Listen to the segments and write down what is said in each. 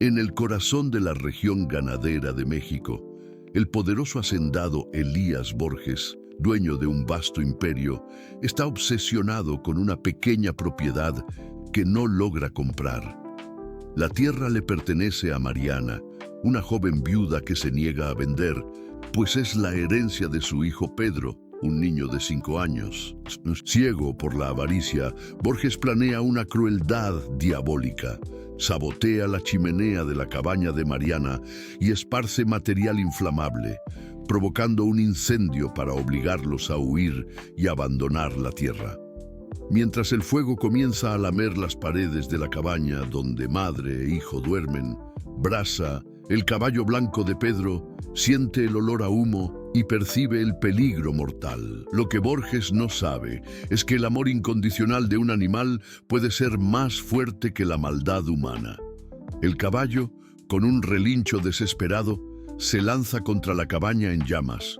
En el corazón de la región ganadera de México, el poderoso hacendado Elías Borges, dueño de un vasto imperio, está obsesionado con una pequeña propiedad que no logra comprar. La tierra le pertenece a Mariana, una joven viuda que se niega a vender, pues es la herencia de su hijo Pedro, un niño de 5 años. Ciego por la avaricia, Borges planea una crueldad diabólica. Sabotea la chimenea de la cabaña de Mariana y esparce material inflamable, provocando un incendio para obligarlos a huir y abandonar la tierra. Mientras el fuego comienza a lamer las paredes de la cabaña donde madre e hijo duermen, Brasa, el caballo blanco de Pedro, siente el olor a humo y percibe el peligro mortal. Lo que Borges no sabe es que el amor incondicional de un animal puede ser más fuerte que la maldad humana. El caballo, con un relincho desesperado, se lanza contra la cabaña en llamas,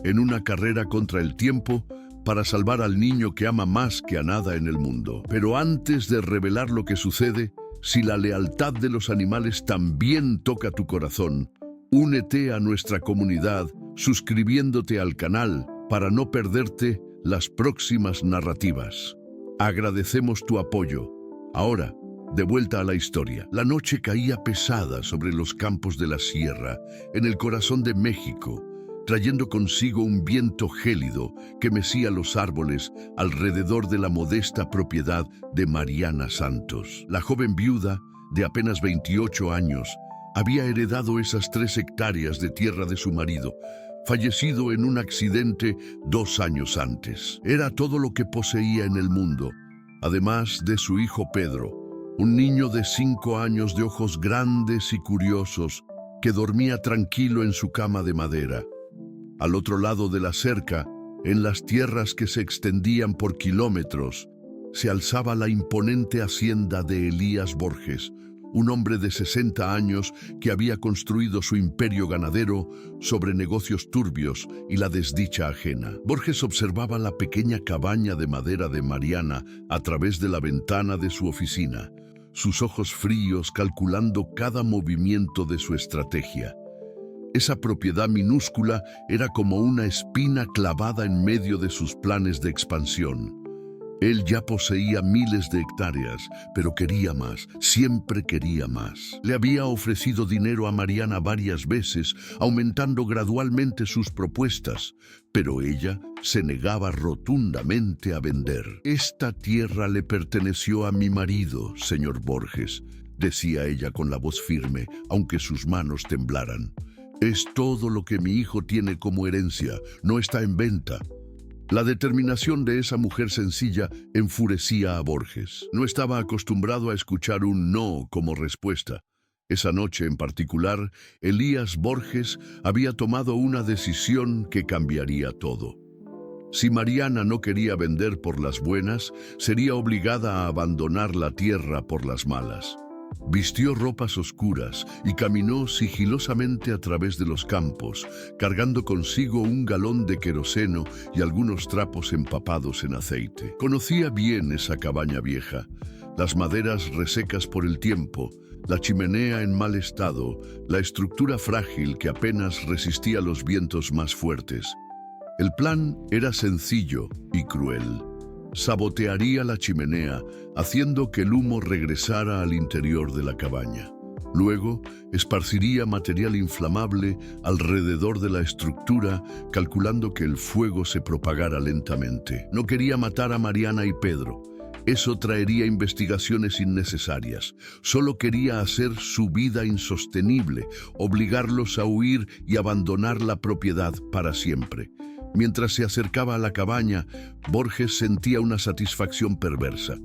en una carrera contra el tiempo para salvar al niño que ama más que a nada en el mundo. Pero antes de revelar lo que sucede, si la lealtad de los animales también toca tu corazón, únete a nuestra comunidad suscribiéndote al canal para no perderte las próximas narrativas. Agradecemos tu apoyo. Ahora, de vuelta a la historia. La noche caía pesada sobre los campos de la sierra, en el corazón de México, trayendo consigo un viento gélido que mecía los árboles alrededor de la modesta propiedad de Mariana Santos. La joven viuda, de apenas 28 años, había heredado esas 3 hectáreas de tierra de su marido, fallecido en un accidente 2 años antes. Era todo lo que poseía en el mundo, además de su hijo Pedro, un niño de 5 años de ojos grandes y curiosos que dormía tranquilo en su cama de madera. Al otro lado de la cerca, en las tierras que se extendían por kilómetros, se alzaba la imponente hacienda de Elías Borges, un hombre de 60 años que había construido su imperio ganadero sobre negocios turbios y la desdicha ajena. Borges observaba la pequeña cabaña de madera de Mariana a través de la ventana de su oficina, sus ojos fríos calculando cada movimiento de su estrategia. Esa propiedad minúscula era como una espina clavada en medio de sus planes de expansión. Él ya poseía miles de hectáreas, pero quería más, siempre quería más. Le había ofrecido dinero a Mariana varias veces, aumentando gradualmente sus propuestas, pero ella se negaba rotundamente a vender. «Esta tierra le perteneció a mi marido, señor Borges», decía ella con la voz firme, aunque sus manos temblaran. «Es todo lo que mi hijo tiene como herencia, no está en venta». La determinación de esa mujer sencilla enfurecía a Borges. No estaba acostumbrado a escuchar un no como respuesta. Esa noche en particular, Elías Borges había tomado una decisión que cambiaría todo. Si Mariana no quería vender por las buenas, sería obligada a abandonar la tierra por las malas. Vistió ropas oscuras y caminó sigilosamente a través de los campos, cargando consigo un galón de queroseno y algunos trapos empapados en aceite. Conocía bien esa cabaña vieja, las maderas resecas por el tiempo, la chimenea en mal estado, la estructura frágil que apenas resistía los vientos más fuertes. El plan era sencillo y cruel. Sabotearía la chimenea, haciendo que el humo regresara al interior de la cabaña. Luego, esparciría material inflamable alrededor de la estructura, calculando que el fuego se propagara lentamente. No quería matar a Mariana y Pedro. Eso traería investigaciones innecesarias. Solo quería hacer su vida insostenible, obligarlos a huir y abandonar la propiedad para siempre. Mientras se acercaba a la cabaña, Borges sentía una satisfacción perversa.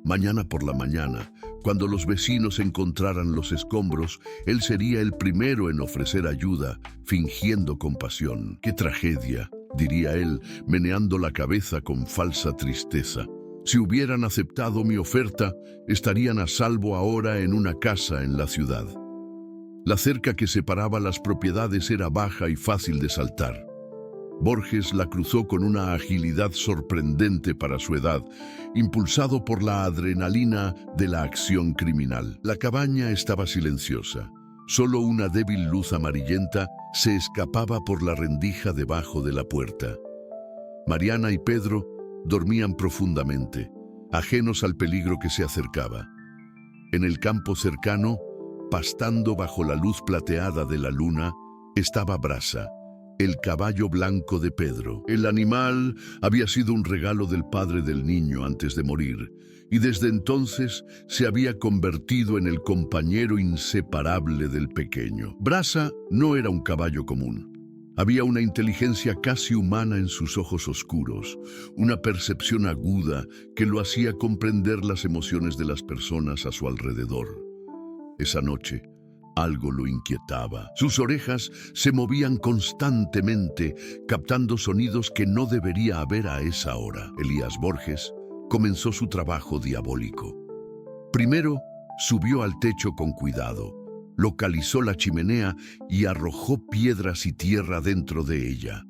Mañana por la mañana, cuando los vecinos encontraran los escombros, él sería el primero en ofrecer ayuda, fingiendo compasión. «¡Qué tragedia!», diría él, meneando la cabeza con falsa tristeza. «Si hubieran aceptado mi oferta, estarían a salvo ahora en una casa en la ciudad». La cerca que separaba las propiedades era baja y fácil de saltar. Borges la cruzó con una agilidad sorprendente para su edad, impulsado por la adrenalina de la acción criminal. La cabaña estaba silenciosa. Solo una débil luz amarillenta se escapaba por la rendija debajo de la puerta. Mariana y Pedro dormían profundamente, ajenos al peligro que se acercaba. En el campo cercano, pastando bajo la luz plateada de la luna, estaba Brasa, el caballo blanco de Pedro. El animal había sido un regalo del padre del niño antes de morir, y desde entonces se había convertido en el compañero inseparable del pequeño. Brasa no era un caballo común. Había una inteligencia casi humana en sus ojos oscuros, una percepción aguda que lo hacía comprender las emociones de las personas a su alrededor. Esa noche, algo lo inquietaba. Sus orejas se movían constantemente, captando sonidos que no debería haber a esa hora. Elías Borges comenzó su trabajo diabólico. Primero, subió al techo con cuidado, localizó la chimenea y arrojó piedras y tierra dentro de ella,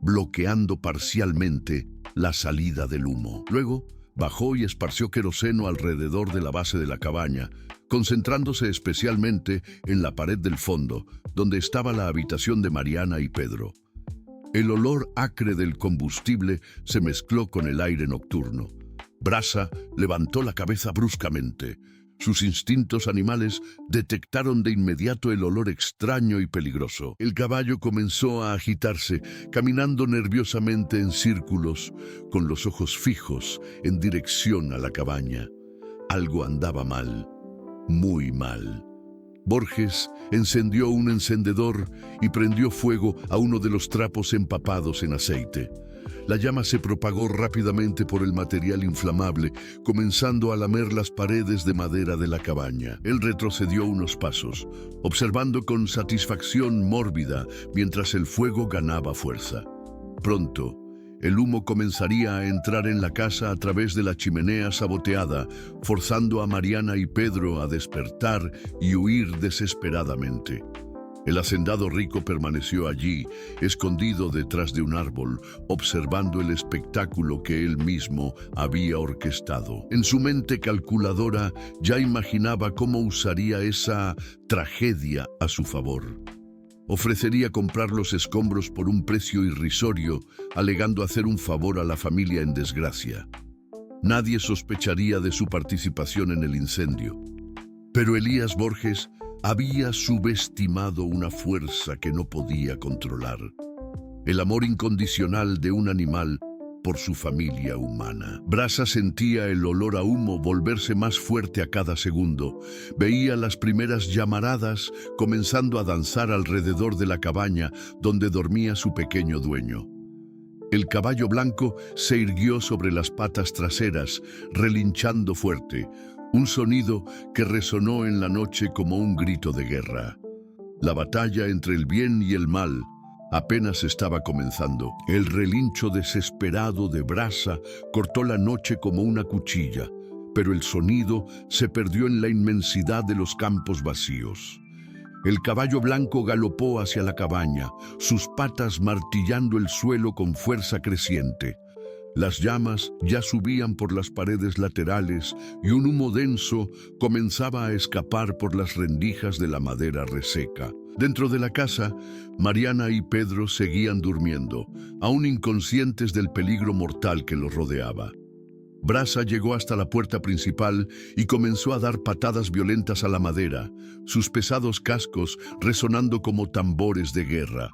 bloqueando parcialmente la salida del humo. Luego, bajó y esparció queroseno alrededor de la base de la cabaña, concentrándose especialmente en la pared del fondo, donde estaba la habitación de Mariana y Pedro. El olor acre del combustible se mezcló con el aire nocturno. Brasa levantó la cabeza bruscamente. Sus instintos animales detectaron de inmediato el olor extraño y peligroso. El caballo comenzó a agitarse, caminando nerviosamente en círculos, con los ojos fijos en dirección a la cabaña. Algo andaba mal, muy mal. Borges encendió un encendedor y prendió fuego a uno de los trapos empapados en aceite. La llama se propagó rápidamente por el material inflamable, comenzando a lamer las paredes de madera de la cabaña. Él retrocedió unos pasos, observando con satisfacción mórbida mientras el fuego ganaba fuerza. Pronto, el humo comenzaría a entrar en la casa a través de la chimenea saboteada, forzando a Mariana y Pedro a despertar y huir desesperadamente. El hacendado rico permaneció allí, escondido detrás de un árbol, observando el espectáculo que él mismo había orquestado. En su mente calculadora ya imaginaba cómo usaría esa tragedia a su favor. Ofrecería comprar los escombros por un precio irrisorio, alegando hacer un favor a la familia en desgracia. Nadie sospecharía de su participación en el incendio. Pero Elías Borges había subestimado una fuerza que no podía controlar: el amor incondicional de un animal por su familia humana. Brasa sentía el olor a humo volverse más fuerte a cada segundo. Veía las primeras llamaradas comenzando a danzar alrededor de la cabaña donde dormía su pequeño dueño. El caballo blanco se irguió sobre las patas traseras, relinchando fuerte, un sonido que resonó en la noche como un grito de guerra. La batalla entre el bien y el mal apenas estaba comenzando. El relincho desesperado de Brasa cortó la noche como una cuchilla, pero el sonido se perdió en la inmensidad de los campos vacíos. El caballo blanco galopó hacia la cabaña, sus patas martillando el suelo con fuerza creciente. Las llamas ya subían por las paredes laterales y un humo denso comenzaba a escapar por las rendijas de la madera reseca. Dentro de la casa, Mariana y Pedro seguían durmiendo, aún inconscientes del peligro mortal que los rodeaba. Brasa llegó hasta la puerta principal y comenzó a dar patadas violentas a la madera, sus pesados cascos resonando como tambores de guerra.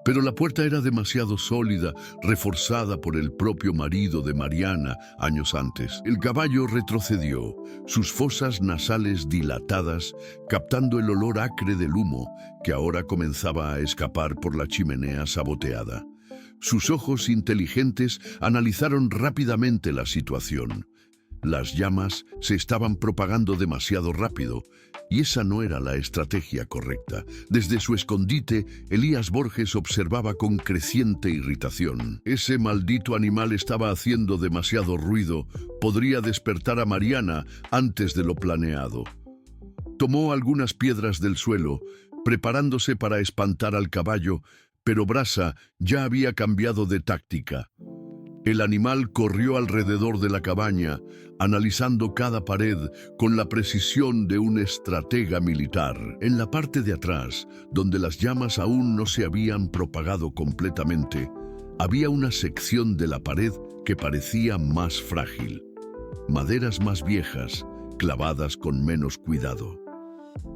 Pero la puerta era demasiado sólida, reforzada por el propio marido de Mariana años antes. El caballo retrocedió, sus fosas nasales dilatadas, captando el olor acre del humo que ahora comenzaba a escapar por la chimenea saboteada. Sus ojos inteligentes analizaron rápidamente la situación. Las llamas se estaban propagando demasiado rápido, y esa no era la estrategia correcta. Desde su escondite, Elías Borges observaba con creciente irritación. Ese maldito animal estaba haciendo demasiado ruido. Podría despertar a Mariana antes de lo planeado. Tomó algunas piedras del suelo, preparándose para espantar al caballo, pero Brasa ya había cambiado de táctica. El animal corrió alrededor de la cabaña, analizando cada pared con la precisión de un estratega militar. En la parte de atrás, donde las llamas aún no se habían propagado completamente, había una sección de la pared que parecía más frágil. Maderas más viejas, clavadas con menos cuidado.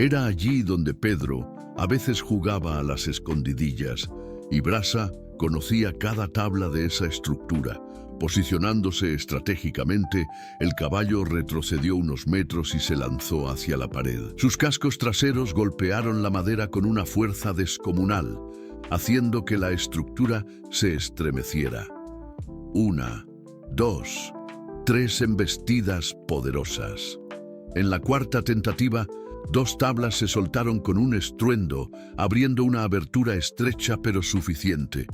Era allí donde Pedro a veces jugaba a las escondidillas, y Brasa conocía cada tabla de esa estructura. Posicionándose estratégicamente, el caballo retrocedió unos metros y se lanzó hacia la pared. Sus cascos traseros golpearon la madera con una fuerza descomunal, haciendo que la estructura se estremeciera. 1, 2, 3 embestidas poderosas. En la cuarta tentativa, 2 tablas se soltaron con un estruendo, abriendo una abertura estrecha pero suficiente.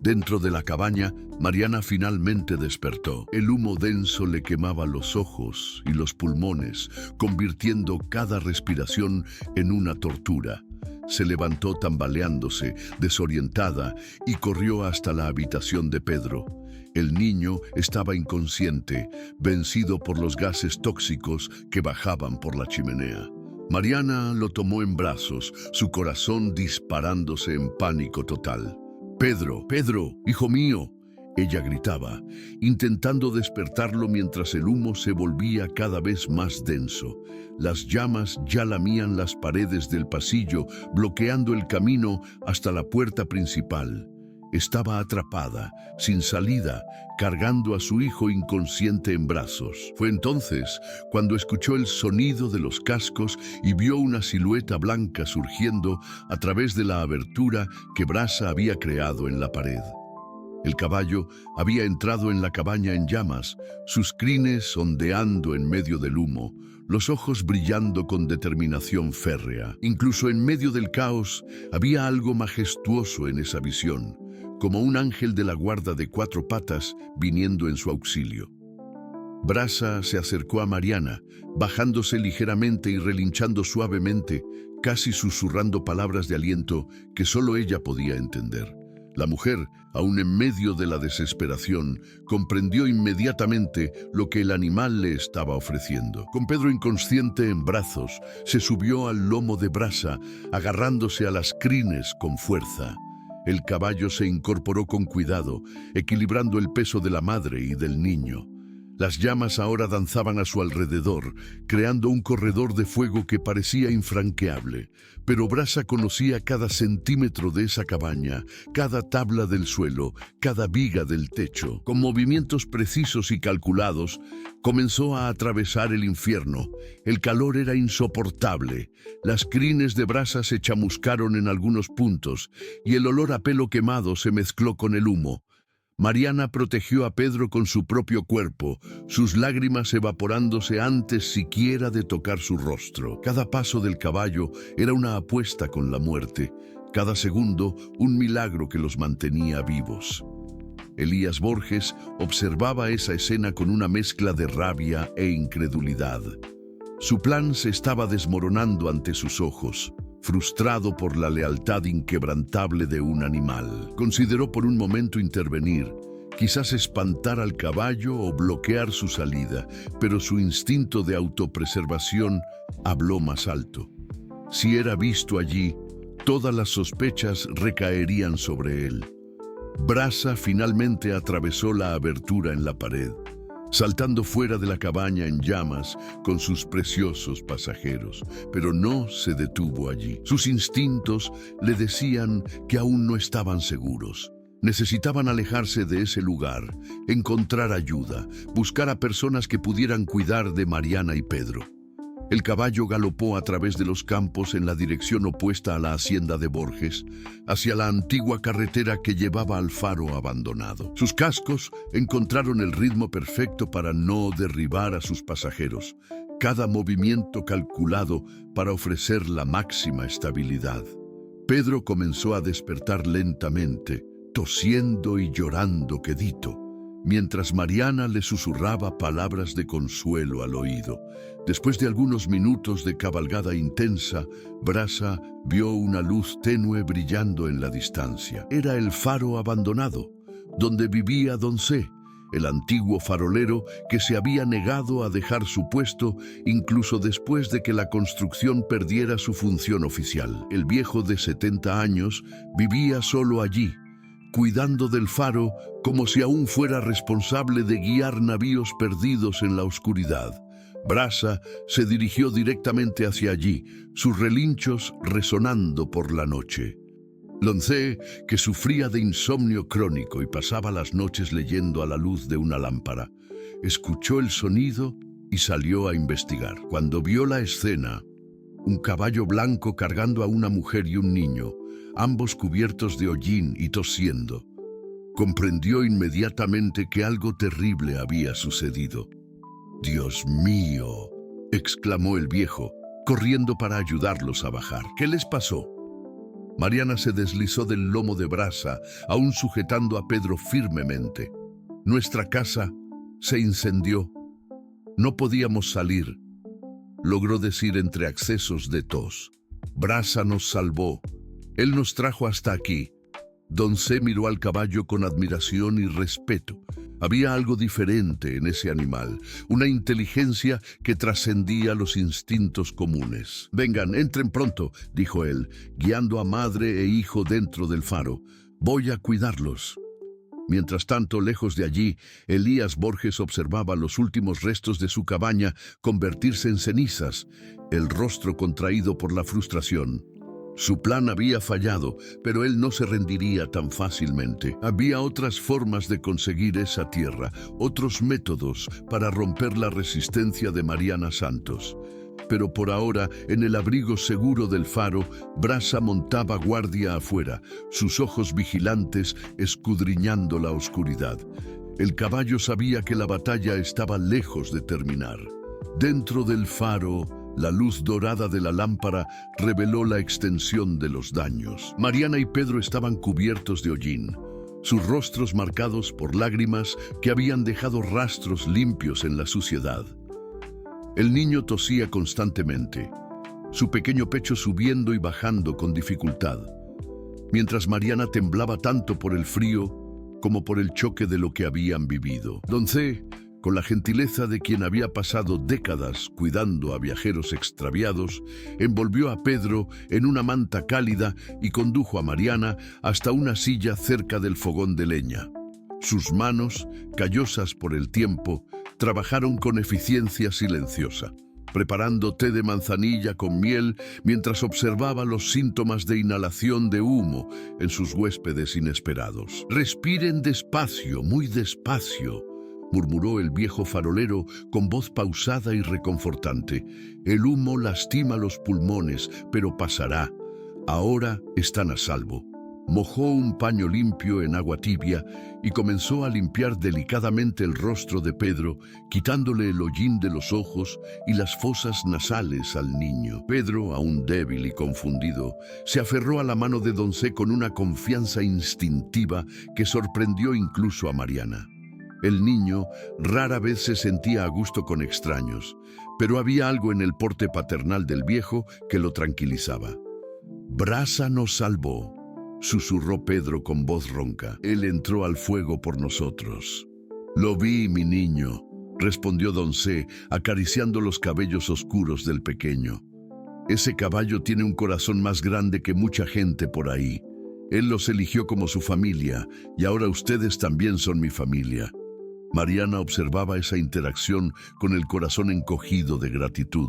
Dentro de la cabaña, Mariana finalmente despertó. El humo denso le quemaba los ojos y los pulmones, convirtiendo cada respiración en una tortura. Se levantó tambaleándose, desorientada, y corrió hasta la habitación de Pedro. El niño estaba inconsciente, vencido por los gases tóxicos que bajaban por la chimenea. Mariana lo tomó en brazos, su corazón disparándose en pánico total. «Pedro, Pedro, hijo mío», ella gritaba, intentando despertarlo mientras el humo se volvía cada vez más denso. Las llamas ya lamían las paredes del pasillo, bloqueando el camino hasta la puerta principal. Estaba atrapada, sin salida, cargando a su hijo inconsciente en brazos. Fue entonces cuando escuchó el sonido de los cascos y vio una silueta blanca surgiendo a través de la abertura que Brasa había creado en la pared. El caballo había entrado en la cabaña en llamas, sus crines ondeando en medio del humo, los ojos brillando con determinación férrea. Incluso en medio del caos había algo majestuoso en esa visión, como un ángel de la guarda de 4 patas viniendo en su auxilio. Brasa se acercó a Mariana, bajándose ligeramente y relinchando suavemente, casi susurrando palabras de aliento que solo ella podía entender. La mujer, aún en medio de la desesperación, comprendió inmediatamente lo que el animal le estaba ofreciendo. Con Pedro inconsciente en brazos, se subió al lomo de Brasa, agarrándose a las crines con fuerza. El caballo se incorporó con cuidado, equilibrando el peso de la madre y del niño. Las llamas ahora danzaban a su alrededor, creando un corredor de fuego que parecía infranqueable. Pero Brasa conocía cada centímetro de esa cabaña, cada tabla del suelo, cada viga del techo. Con movimientos precisos y calculados, comenzó a atravesar el infierno. El calor era insoportable. Las crines de Brasa se chamuscaron en algunos puntos, y el olor a pelo quemado se mezcló con el humo. Mariana protegió a Pedro con su propio cuerpo, sus lágrimas evaporándose antes siquiera de tocar su rostro. Cada paso del caballo era una apuesta con la muerte, cada segundo un milagro que los mantenía vivos. Elías Borges observaba esa escena con una mezcla de rabia e incredulidad. Su plan se estaba desmoronando ante sus ojos. Frustrado por la lealtad inquebrantable de un animal, consideró por un momento intervenir, quizás espantar al caballo o bloquear su salida, pero su instinto de autopreservación habló más alto. Si era visto allí, todas las sospechas recaerían sobre él. Brasa finalmente atravesó la abertura en la pared, saltando fuera de la cabaña en llamas con sus preciosos pasajeros, pero no se detuvo allí. Sus instintos le decían que aún no estaban seguros. Necesitaban alejarse de ese lugar, encontrar ayuda, buscar a personas que pudieran cuidar de Mariana y Pedro. El caballo galopó a través de los campos en la dirección opuesta a la hacienda de Borges, hacia la antigua carretera que llevaba al faro abandonado. Sus cascos encontraron el ritmo perfecto para no derribar a sus pasajeros, cada movimiento calculado para ofrecer la máxima estabilidad. Pedro comenzó a despertar lentamente, tosiendo y llorando quedito. mientras Mariana le susurraba palabras de consuelo al oído. Después de algunos minutos de cabalgada intensa, Brasa vio una luz tenue brillando en la distancia. Era el faro abandonado, donde vivía Don C., el antiguo farolero que se había negado a dejar su puesto incluso después de que la construcción perdiera su función oficial. El viejo de 70 años vivía solo allí, cuidando del faro como si aún fuera responsable de guiar navíos perdidos en la oscuridad. Brasa se dirigió directamente hacia allí, sus relinchos resonando por la noche. Don C., que sufría de insomnio crónico y pasaba las noches leyendo a la luz de una lámpara, escuchó el sonido y salió a investigar. Cuando vio la escena, un caballo blanco cargando a una mujer y un niño, ambos cubiertos de hollín y tosiendo, comprendió inmediatamente que algo terrible había sucedido. «¡Dios mío!», exclamó el viejo, corriendo para ayudarlos a bajar. «¿Qué les pasó?». Mariana se deslizó del lomo de Brasa, aún sujetando a Pedro firmemente. «Nuestra casa se incendió. No podíamos salir», logró decir entre accesos de tos. «Brasa nos salvó. Él nos trajo hasta aquí». Don C. miró al caballo con admiración y respeto. Había algo diferente en ese animal, una inteligencia que trascendía los instintos comunes. «Vengan, entren pronto», dijo él, guiando a madre e hijo dentro del faro. «Voy a cuidarlos». Mientras tanto, lejos de allí, Elías Borges observaba los últimos restos de su cabaña convertirse en cenizas, el rostro contraído por la frustración. Su plan había fallado, pero él no se rendiría tan fácilmente. Había otras formas de conseguir esa tierra, otros métodos para romper la resistencia de Mariana Santos. Pero por ahora, en el abrigo seguro del faro, Brasa montaba guardia afuera, sus ojos vigilantes escudriñando la oscuridad. El caballo sabía que la batalla estaba lejos de terminar. Dentro del faro, la luz dorada de la lámpara reveló la extensión de los daños. Mariana y Pedro estaban cubiertos de hollín, sus rostros marcados por lágrimas que habían dejado rastros limpios en la suciedad. El niño tosía constantemente, su pequeño pecho subiendo y bajando con dificultad, mientras Mariana temblaba tanto por el frío como por el choque de lo que habían vivido. Don C., con la gentileza de quien había pasado décadas cuidando a viajeros extraviados, envolvió a Pedro en una manta cálida y condujo a Mariana hasta una silla cerca del fogón de leña. Sus manos, callosas por el tiempo, trabajaron con eficiencia silenciosa, preparando té de manzanilla con miel mientras observaba los síntomas de inhalación de humo en sus huéspedes inesperados. «Respiren despacio, muy despacio», murmuró el viejo farolero con voz pausada y reconfortante. «El humo lastima los pulmones, pero pasará. Ahora están a salvo». Mojó un paño limpio en agua tibia y comenzó a limpiar delicadamente el rostro de Pedro, quitándole el hollín de los ojos y las fosas nasales al niño. Pedro, aún débil y confundido, se aferró a la mano de Don C. con una confianza instintiva que sorprendió incluso a Mariana. El niño rara vez se sentía a gusto con extraños, pero había algo en el porte paternal del viejo que lo tranquilizaba. «Brasa nos salvó», susurró Pedro con voz ronca. «Él entró al fuego por nosotros». «Lo vi, mi niño», respondió Don C., acariciando los cabellos oscuros del pequeño. «Ese caballo tiene un corazón más grande que mucha gente por ahí. Él los eligió como su familia, y ahora ustedes también son mi familia». Mariana observaba esa interacción con el corazón encogido de gratitud.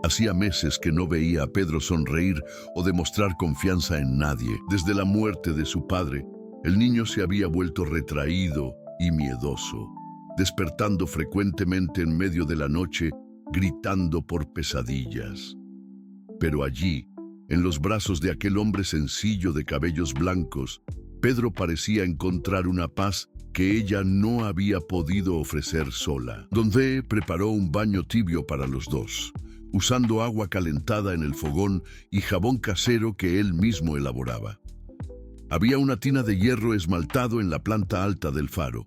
Hacía meses que no veía a Pedro sonreír o demostrar confianza en nadie. Desde la muerte de su padre, el niño se había vuelto retraído y miedoso, despertando frecuentemente en medio de la noche, gritando por pesadillas. Pero allí, en los brazos de aquel hombre sencillo de cabellos blancos, Pedro parecía encontrar una paz que ella no había podido ofrecer sola. Don C. preparó un baño tibio para los dos, usando agua calentada en el fogón y jabón casero que él mismo elaboraba. Había una tina de hierro esmaltado en la planta alta del faro,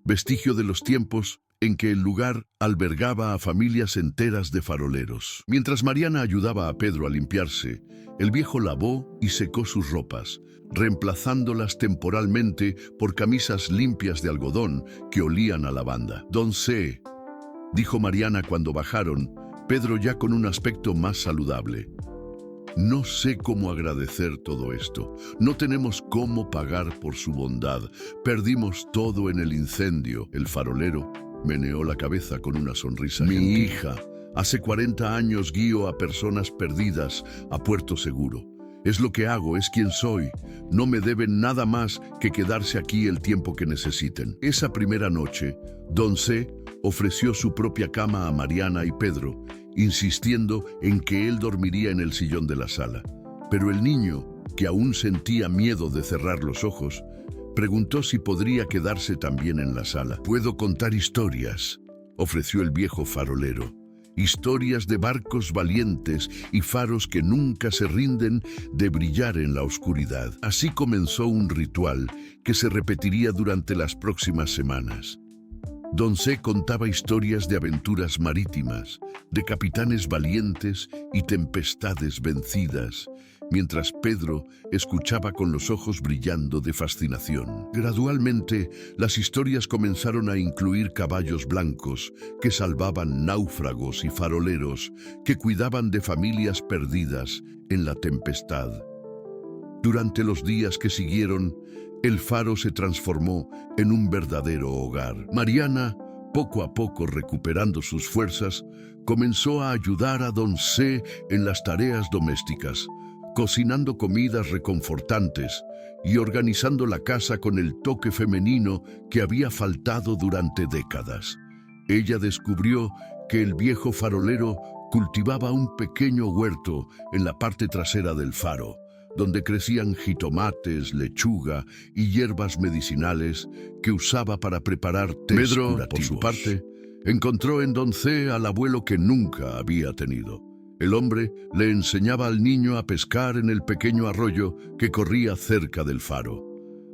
vestigio de los tiempos en que el lugar albergaba a familias enteras de faroleros. Mientras Mariana ayudaba a Pedro a limpiarse, el viejo lavó y secó sus ropas, reemplazándolas temporalmente por camisas limpias de algodón que olían a lavanda. «Don C», dijo Mariana cuando bajaron, Pedro ya con un aspecto más saludable. «No sé cómo agradecer todo esto. No tenemos cómo pagar por su bondad. Perdimos todo en el incendio». El farolero meneó la cabeza con una sonrisa gentil. «Mi hija, hace 40 años guío a personas perdidas a puerto seguro. Es lo que hago, es quien soy. No me deben nada más que quedarse aquí el tiempo que necesiten». Esa primera noche, Don C. ofreció su propia cama a Mariana y Pedro, insistiendo en que él dormiría en el sillón de la sala. Pero el niño, que aún sentía miedo de cerrar los ojos, preguntó si podría quedarse también en la sala. «Puedo contar historias», ofreció el viejo farolero. «Historias de barcos valientes y faros que nunca se rinden de brillar en la oscuridad». Así comenzó un ritual que se repetiría durante las próximas semanas. Don C. contaba historias de aventuras marítimas, de capitanes valientes y tempestades vencidas, mientras Pedro escuchaba con los ojos brillando de fascinación. Gradualmente, las historias comenzaron a incluir caballos blancos que salvaban náufragos y faroleros que cuidaban de familias perdidas en la tempestad. Durante los días que siguieron, el faro se transformó en un verdadero hogar. Mariana, poco a poco recuperando sus fuerzas, comenzó a ayudar a Don C. en las tareas domésticas, cocinando comidas reconfortantes y organizando la casa con el toque femenino que había faltado durante décadas. Ella descubrió que el viejo farolero cultivaba un pequeño huerto en la parte trasera del faro, donde crecían jitomates, lechuga y hierbas medicinales que usaba para preparar tés curativos. Pedro, por su parte, encontró en Don C. al abuelo que nunca había tenido. El hombre le enseñaba al niño a pescar en el pequeño arroyo que corría cerca del faro,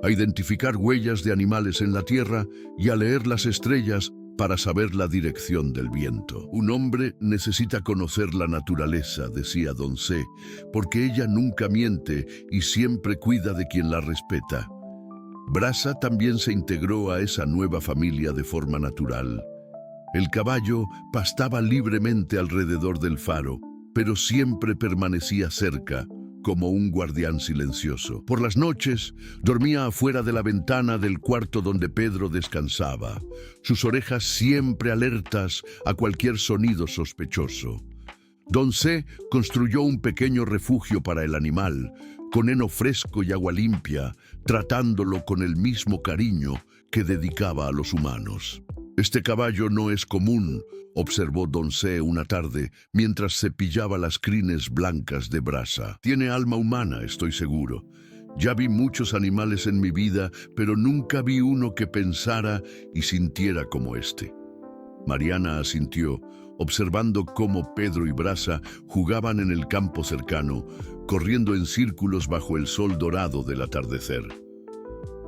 a identificar huellas de animales en la tierra y a leer las estrellas para saber la dirección del viento. «Un hombre necesita conocer la naturaleza», decía Don C., «porque ella nunca miente y siempre cuida de quien la respeta». Brasa también se integró a esa nueva familia de forma natural. El caballo pastaba libremente alrededor del faro, pero siempre permanecía cerca, como un guardián silencioso. Por las noches, dormía afuera de la ventana del cuarto donde Pedro descansaba, sus orejas siempre alertas a cualquier sonido sospechoso. Don C. construyó un pequeño refugio para el animal, con heno fresco y agua limpia, tratándolo con el mismo cariño que dedicaba a los humanos. «Este caballo no es común», observó Don C. una tarde mientras cepillaba las crines blancas de Brasa. «Tiene alma humana, estoy seguro. Ya vi muchos animales en mi vida, pero nunca vi uno que pensara y sintiera como este». Mariana asintió, observando cómo Pedro y Brasa jugaban en el campo cercano, corriendo en círculos bajo el sol dorado del atardecer.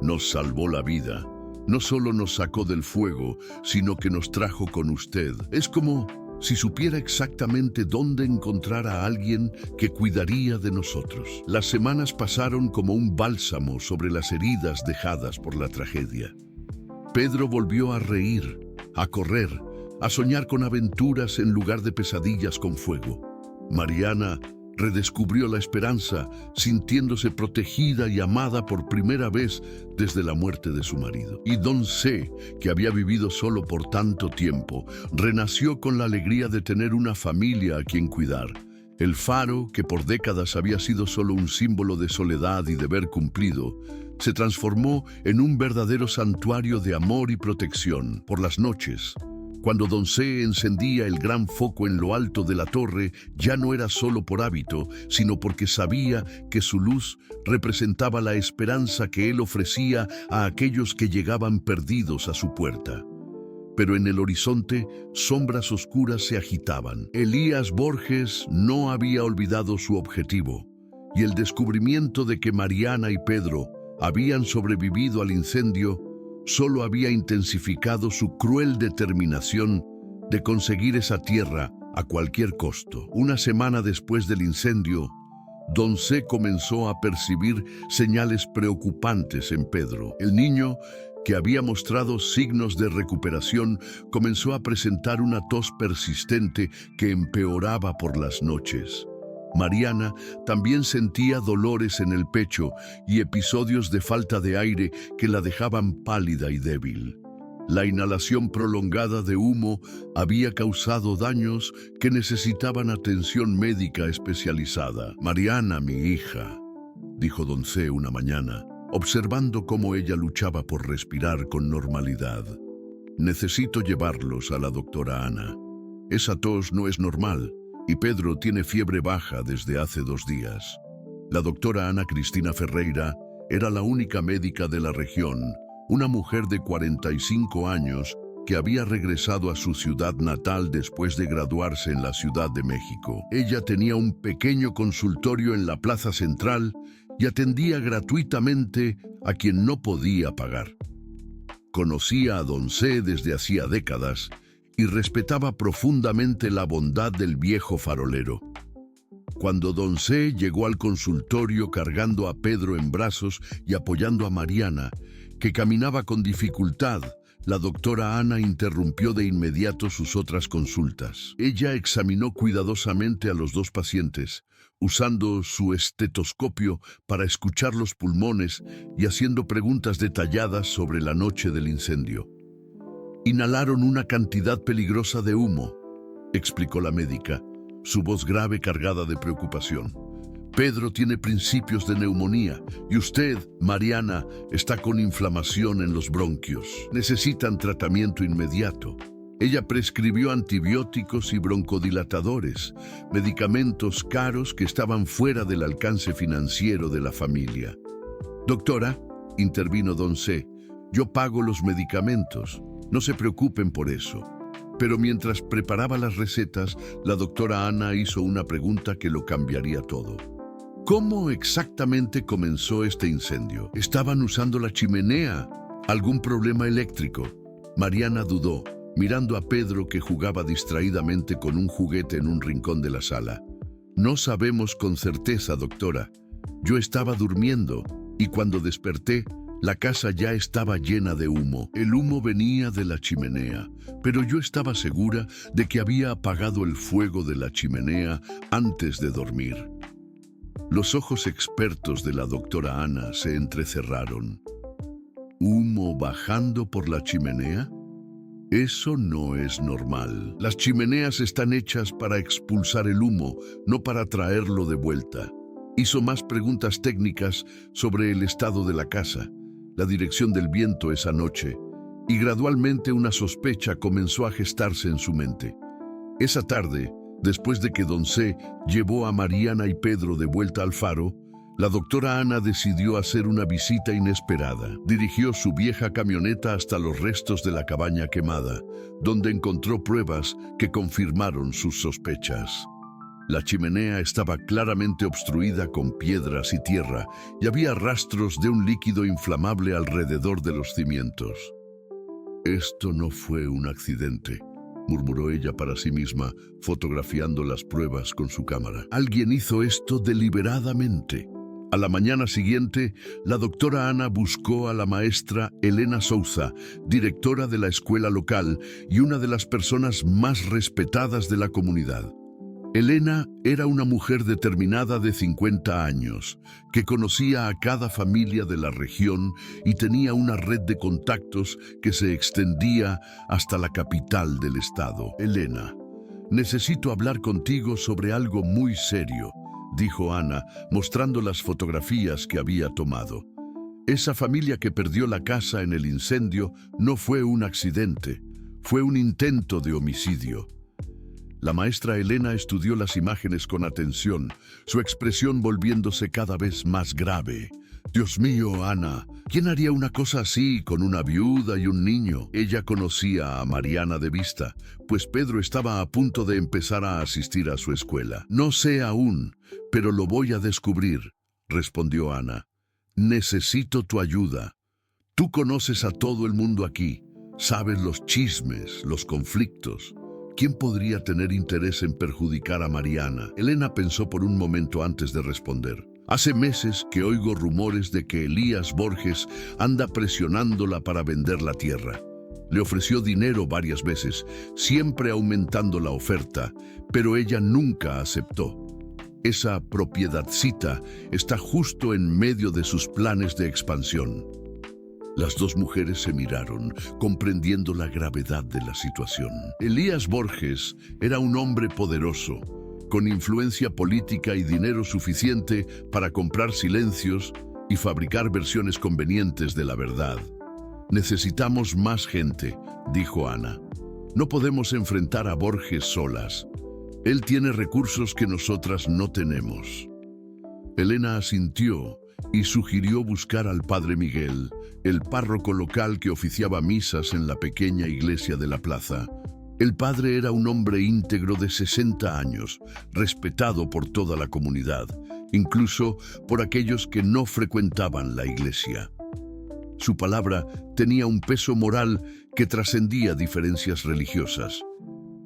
«Nos salvó la vida. No solo nos sacó del fuego, sino que nos trajo con usted. Es como si supiera exactamente dónde encontrar a alguien que cuidaría de nosotros». Las semanas pasaron como un bálsamo sobre las heridas dejadas por la tragedia. Pedro volvió a reír, a correr, a soñar con aventuras en lugar de pesadillas con fuego. Mariana redescubrió la esperanza, sintiéndose protegida y amada por primera vez desde la muerte de su marido. Y Don C., que había vivido solo por tanto tiempo, renació con la alegría de tener una familia a quien cuidar. El faro, que por décadas había sido solo un símbolo de soledad y deber cumplido, se transformó en un verdadero santuario de amor y protección. Por las noches, cuando Don C. encendía el gran foco en lo alto de la torre, ya no era solo por hábito, sino porque sabía que su luz representaba la esperanza que él ofrecía a aquellos que llegaban perdidos a su puerta. Pero en el horizonte, sombras oscuras se agitaban. Elías Borges no había olvidado su objetivo, y el descubrimiento de que Mariana y Pedro habían sobrevivido al incendio solo había intensificado su cruel determinación de conseguir esa tierra a cualquier costo. Una semana después del incendio, Don C. comenzó a percibir señales preocupantes en Pedro. El niño, que había mostrado signos de recuperación, comenzó a presentar una tos persistente que empeoraba por las noches. Mariana también sentía dolores en el pecho y episodios de falta de aire que la dejaban pálida y débil. La inhalación prolongada de humo había causado daños que necesitaban atención médica especializada. «Mariana, mi hija», dijo Don C. una mañana, observando cómo ella luchaba por respirar con normalidad. «Necesito llevarlos a la doctora Ana. Esa tos no es normal y Pedro tiene fiebre baja desde hace 2 días». La doctora Ana Cristina Ferreira era la única médica de la región, una mujer de 45 años que había regresado a su ciudad natal después de graduarse en la Ciudad de México. Ella tenía un pequeño consultorio en la plaza central y atendía gratuitamente a quien no podía pagar. Conocía a Don C. desde hacía décadas y respetaba profundamente la bondad del viejo farolero. Cuando Don C. llegó al consultorio cargando a Pedro en brazos y apoyando a Mariana, que caminaba con dificultad, la doctora Ana interrumpió de inmediato sus otras consultas. Ella examinó cuidadosamente a los 2 pacientes, usando su estetoscopio para escuchar los pulmones y haciendo preguntas detalladas sobre la noche del incendio. «Inhalaron una cantidad peligrosa de humo», explicó la médica, su voz grave cargada de preocupación. «Pedro tiene principios de neumonía y usted, Mariana, está con inflamación en los bronquios. Necesitan tratamiento inmediato». Ella prescribió antibióticos y broncodilatadores, medicamentos caros que estaban fuera del alcance financiero de la familia. «Doctora», intervino Don C., «yo pago los medicamentos. No se preocupen por eso». Pero mientras preparaba las recetas, la doctora Ana hizo una pregunta que lo cambiaría todo. «¿Cómo exactamente comenzó este incendio? ¿Estaban usando la chimenea? ¿Algún problema eléctrico?». Mariana dudó, mirando a Pedro, que jugaba distraídamente con un juguete en un rincón de la sala. «No sabemos con certeza, doctora. Yo estaba durmiendo y cuando desperté, la casa ya estaba llena de humo. El humo venía de la chimenea, pero yo estaba segura de que había apagado el fuego de la chimenea antes de dormir». Los ojos expertos de la doctora Ana se entrecerraron. ¿Humo bajando por la chimenea? Eso no es normal. Las chimeneas están hechas para expulsar el humo, no para traerlo de vuelta. Hizo más preguntas técnicas sobre el estado de la casa, la dirección del viento esa noche, y gradualmente una sospecha comenzó a gestarse en su mente. Esa tarde, después de que Don C. llevó a Mariana y Pedro de vuelta al faro, la doctora Ana decidió hacer una visita inesperada. Dirigió su vieja camioneta hasta los restos de la cabaña quemada, donde encontró pruebas que confirmaron sus sospechas. La chimenea estaba claramente obstruida con piedras y tierra, y había rastros de un líquido inflamable alrededor de los cimientos. «Esto no fue un accidente», murmuró ella para sí misma, fotografiando las pruebas con su cámara. «Alguien hizo esto deliberadamente». A la mañana siguiente, la doctora Ana buscó a la maestra Elena Souza, directora de la escuela local y una de las personas más respetadas de la comunidad. Elena era una mujer determinada de 50 años, que conocía a cada familia de la región y tenía una red de contactos que se extendía hasta la capital del estado. «Elena, necesito hablar contigo sobre algo muy serio», dijo Ana, mostrando las fotografías que había tomado. «Esa familia que perdió la casa en el incendio no fue un accidente, fue un intento de homicidio». La maestra Elena estudió las imágenes con atención, su expresión volviéndose cada vez más grave. «Dios mío, Ana, ¿quién haría una cosa así con una viuda y un niño?» Ella conocía a Mariana de vista, pues Pedro estaba a punto de empezar a asistir a su escuela. «No sé aún, pero lo voy a descubrir», respondió Ana. «Necesito tu ayuda. Tú conoces a todo el mundo aquí, sabes los chismes, los conflictos. ¿Quién podría tener interés en perjudicar a Mariana? Elena pensó por un momento antes de responder. Hace meses que oigo rumores de que Elías Borges anda presionándola para vender la tierra. Le ofreció dinero varias veces, siempre aumentando la oferta, pero ella nunca aceptó. Esa propiedadcita está justo en medio de sus planes de expansión. Las dos mujeres se miraron, comprendiendo la gravedad de la situación. Elías Borges era un hombre poderoso, con influencia política y dinero suficiente para comprar silencios y fabricar versiones convenientes de la verdad. Necesitamos más gente, dijo Ana. No podemos enfrentar a Borges solas. Él tiene recursos que nosotras no tenemos. Elena asintió y sugirió buscar al padre Miguel, el párroco local que oficiaba misas en la pequeña iglesia de la plaza. El padre era un hombre íntegro de 60 años, respetado por toda la comunidad, incluso por aquellos que no frecuentaban la iglesia. Su palabra tenía un peso moral que trascendía diferencias religiosas.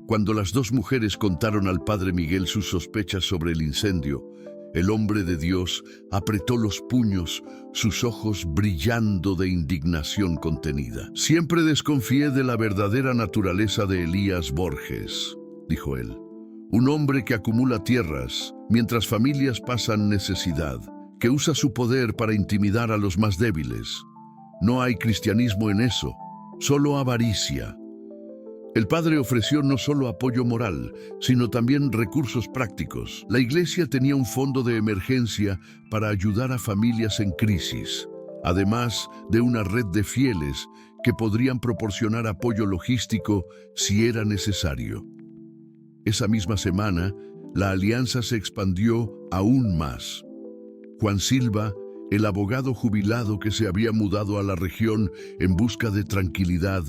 Cuando las dos mujeres contaron al padre Miguel sus sospechas sobre el incendio, el hombre de Dios apretó los puños, sus ojos brillando de indignación contenida. Siempre desconfié de la verdadera naturaleza de Elías Borges, dijo él. Un hombre que acumula tierras mientras familias pasan necesidad, que usa su poder para intimidar a los más débiles. No hay cristianismo en eso, solo avaricia. El padre ofreció no solo apoyo moral, sino también recursos prácticos. La iglesia tenía un fondo de emergencia para ayudar a familias en crisis, además de una red de fieles que podrían proporcionar apoyo logístico si era necesario. Esa misma semana, la alianza se expandió aún más. Juan Silva, el abogado jubilado que se había mudado a la región en busca de tranquilidad,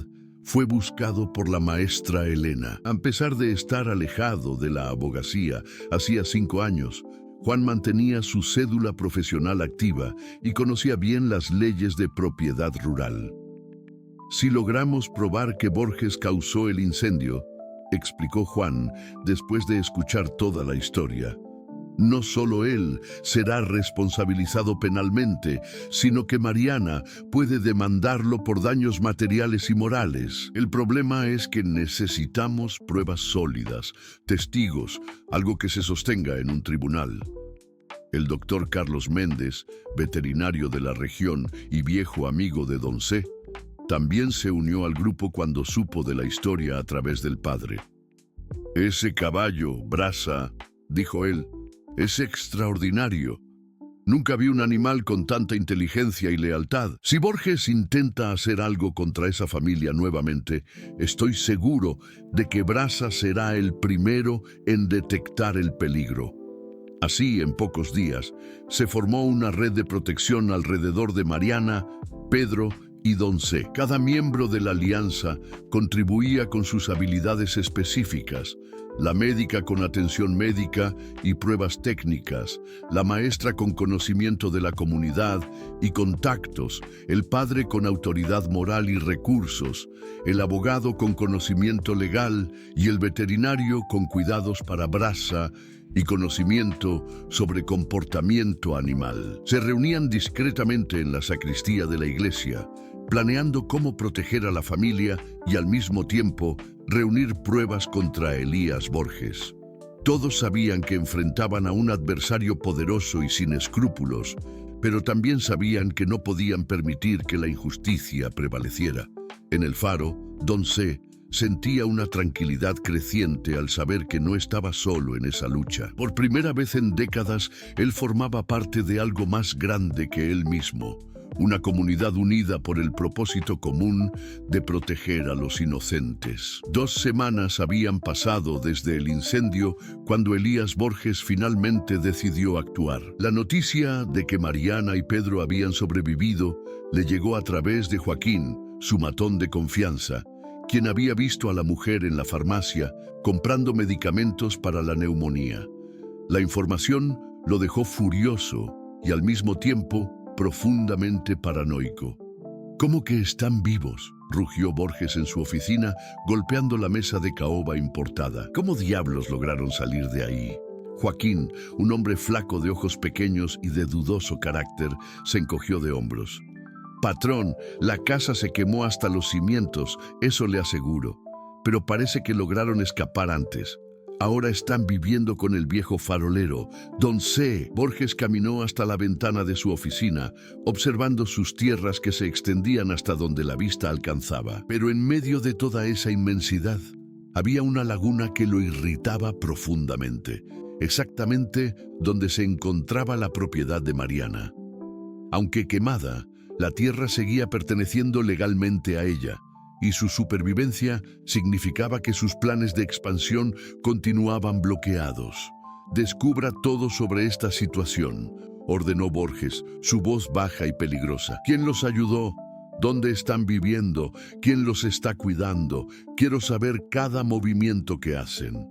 fue buscado por la maestra Elena. A pesar de estar alejado de la abogacía hacía 5 años, Juan mantenía su cédula profesional activa y conocía bien las leyes de propiedad rural. Si logramos probar que Borges causó el incendio, explicó Juan después de escuchar toda la historia, no solo él será responsabilizado penalmente, sino que Mariana puede demandarlo por daños materiales y morales. El problema es que necesitamos pruebas sólidas, testigos, algo que se sostenga en un tribunal. El doctor Carlos Méndez, veterinario de la región y viejo amigo de Don C., también se unió al grupo cuando supo de la historia a través del padre. «Ese caballo, Brasa», dijo él, «es extraordinario. Nunca vi un animal con tanta inteligencia y lealtad. Si Borges intenta hacer algo contra esa familia nuevamente, estoy seguro de que Brasa será el primero en detectar el peligro». Así, en pocos días, se formó una red de protección alrededor de Mariana, Pedro y Don C. Cada miembro de la alianza contribuía con sus habilidades específicas. La médica con atención médica y pruebas técnicas, la maestra con conocimiento de la comunidad y contactos, el padre con autoridad moral y recursos, el abogado con conocimiento legal y el veterinario con cuidados para Brasa y conocimiento sobre comportamiento animal. Se reunían discretamente en la sacristía de la iglesia, planeando cómo proteger a la familia y al mismo tiempo reunir pruebas contra Elías Borges. Todos sabían que enfrentaban a un adversario poderoso y sin escrúpulos, pero también sabían que no podían permitir que la injusticia prevaleciera. En el faro, Don C. sentía una tranquilidad creciente al saber que no estaba solo en esa lucha. Por primera vez en décadas, él formaba parte de algo más grande que él mismo. Una comunidad unida por el propósito común de proteger a los inocentes. 2 semanas habían pasado desde el incendio cuando Elías Borges finalmente decidió actuar. La noticia de que Mariana y Pedro habían sobrevivido le llegó a través de Joaquín, su matón de confianza, quien había visto a la mujer en la farmacia comprando medicamentos para la neumonía. La información lo dejó furioso y al mismo tiempo profundamente paranoico. ¿Cómo que están vivos?, rugió Borges en su oficina, golpeando la mesa de caoba importada. ¿Cómo diablos lograron salir de ahí? Joaquín, un hombre flaco de ojos pequeños y de dudoso carácter, se encogió de hombros. Patrón, la casa se quemó hasta los cimientos, eso le aseguro. Pero parece que lograron escapar antes. Ahora están viviendo con el viejo farolero, Don C. Borges caminó hasta la ventana de su oficina, observando sus tierras que se extendían hasta donde la vista alcanzaba. Pero en medio de toda esa inmensidad, había una laguna que lo irritaba profundamente, exactamente donde se encontraba la propiedad de Mariana. Aunque quemada, la tierra seguía perteneciendo legalmente a ella, y su supervivencia significaba que sus planes de expansión continuaban bloqueados. Descubra todo sobre esta situación, ordenó Borges, su voz baja y peligrosa. ¿Quién los ayudó? ¿Dónde están viviendo? ¿Quién los está cuidando? Quiero saber cada movimiento que hacen.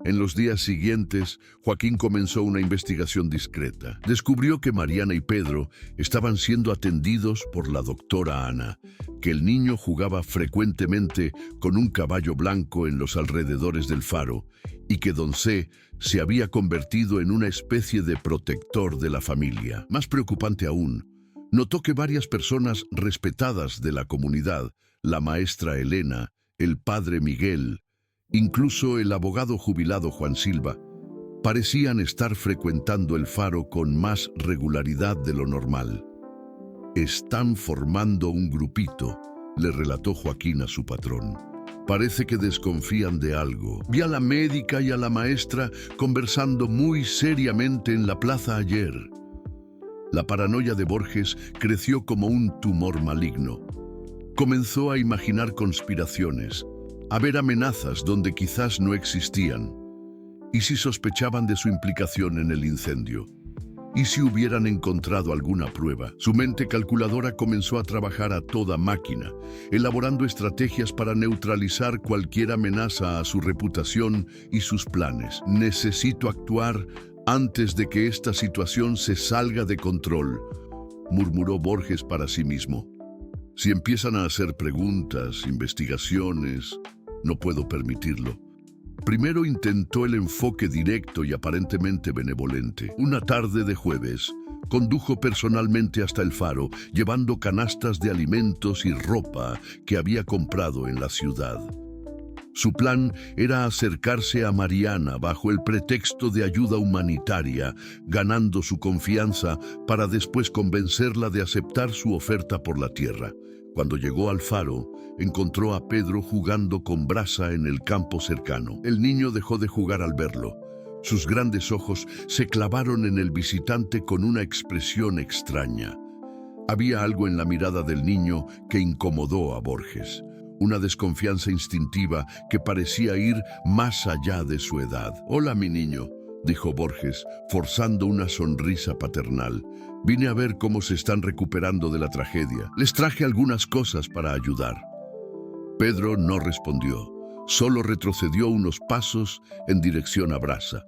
En los días siguientes, Joaquín comenzó una investigación discreta. Descubrió que Mariana y Pedro estaban siendo atendidos por la doctora Ana, que el niño jugaba frecuentemente con un caballo blanco en los alrededores del faro y que Don C. se había convertido en una especie de protector de la familia. Más preocupante aún, notó que varias personas respetadas de la comunidad, la maestra Elena, el padre Miguel, incluso el abogado jubilado Juan Silva, parecían estar frecuentando el faro con más regularidad de lo normal. «Están formando un grupito», le relató Joaquín a su patrón. «Parece que desconfían de algo. Vi a la médica y a la maestra conversando muy seriamente en la plaza ayer». La paranoia de Borges creció como un tumor maligno. Comenzó a imaginar conspiraciones, a ver amenazas donde quizás no existían. ¿Y si sospechaban de su implicación en el incendio? ¿Y si hubieran encontrado alguna prueba? Su mente calculadora comenzó a trabajar a toda máquina, elaborando estrategias para neutralizar cualquier amenaza a su reputación y sus planes. «Necesito actuar antes de que esta situación se salga de control», murmuró Borges para sí mismo. «Si empiezan a hacer preguntas, investigaciones, no puedo permitirlo». Primero intentó el enfoque directo y aparentemente benevolente. Una tarde de jueves, condujo personalmente hasta el faro, llevando canastas de alimentos y ropa que había comprado en la ciudad. Su plan era acercarse a Mariana bajo el pretexto de ayuda humanitaria, ganando su confianza para después convencerla de aceptar su oferta por la tierra. Cuando llegó al faro, encontró a Pedro jugando con brasa en el campo cercano. El niño dejó de jugar al verlo. Sus grandes ojos se clavaron en el visitante con una expresión extraña. Había algo en la mirada del niño que incomodó a Borges, una desconfianza instintiva que parecía ir más allá de su edad. «Hola, mi niño», dijo Borges, forzando una sonrisa paternal. «Vine a ver cómo se están recuperando de la tragedia. Les traje algunas cosas para ayudar». Pedro no respondió, solo retrocedió unos pasos en dirección a brasa.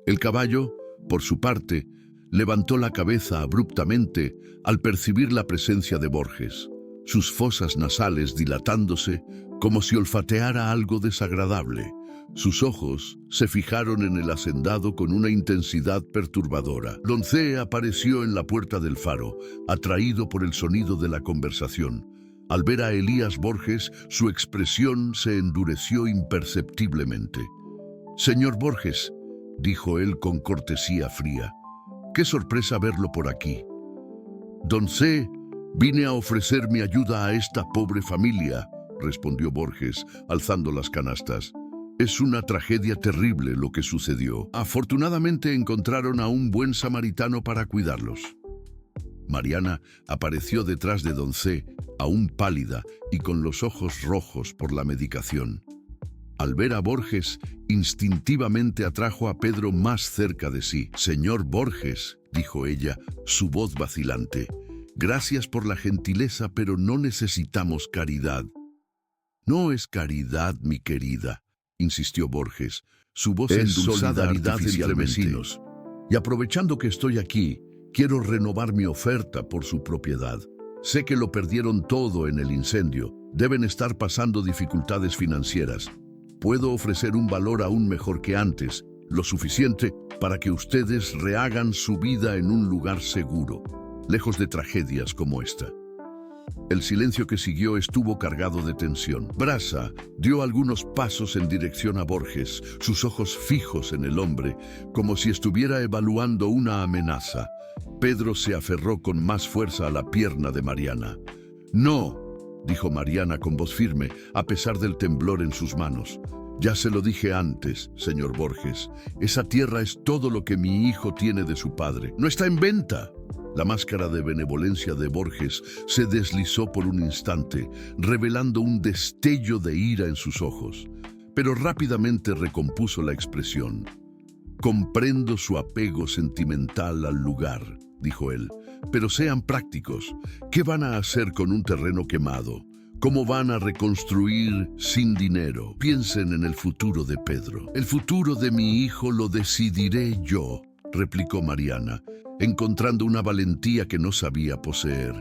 El caballo, por su parte, levantó la cabeza abruptamente al percibir la presencia de Borges, sus fosas nasales dilatándose como si olfateara algo desagradable. Sus ojos se fijaron en el hacendado con una intensidad perturbadora. Don C. apareció en la puerta del faro, atraído por el sonido de la conversación. Al ver a Elías Borges, su expresión se endureció imperceptiblemente. «Señor Borges», dijo él con cortesía fría, «qué sorpresa verlo por aquí». «Don C., vine a ofrecer mi ayuda a esta pobre familia», respondió Borges, alzando las canastas. «Es una tragedia terrible lo que sucedió. Afortunadamente encontraron a un buen samaritano para cuidarlos». Mariana apareció detrás de Don C., aún pálida y con los ojos rojos por la medicación. Al ver a Borges, instintivamente atrajo a Pedro más cerca de sí. «Señor Borges», dijo ella, su voz vacilante, «gracias por la gentileza, pero no necesitamos caridad». «No es caridad, mi querida», insistió Borges, su voz endulzada entre vecinos. «Y aprovechando que estoy aquí, quiero renovar mi oferta por su propiedad». Sé que lo perdieron todo en el incendio. Deben estar pasando dificultades financieras. Puedo ofrecer un valor aún mejor que antes, lo suficiente para que ustedes rehagan su vida en un lugar seguro, lejos de tragedias como esta. El silencio que siguió estuvo cargado de tensión. Brasa dio algunos pasos en dirección a Borges, sus ojos fijos en el hombre, como si estuviera evaluando una amenaza. Pedro se aferró con más fuerza a la pierna de Mariana. «No», dijo Mariana con voz firme, a pesar del temblor en sus manos. «Ya se lo dije antes, señor Borges. Esa tierra es todo lo que mi hijo tiene de su padre. No está en venta». La máscara de benevolencia de Borges se deslizó por un instante, revelando un destello de ira en sus ojos, pero rápidamente recompuso la expresión. «Comprendo su apego sentimental al lugar», dijo él, «pero sean prácticos. ¿Qué van a hacer con un terreno quemado? ¿Cómo van a reconstruir sin dinero? Piensen en el futuro de Pedro. El futuro de mi hijo lo decidiré yo», replicó Mariana, encontrando una valentía que no sabía poseer.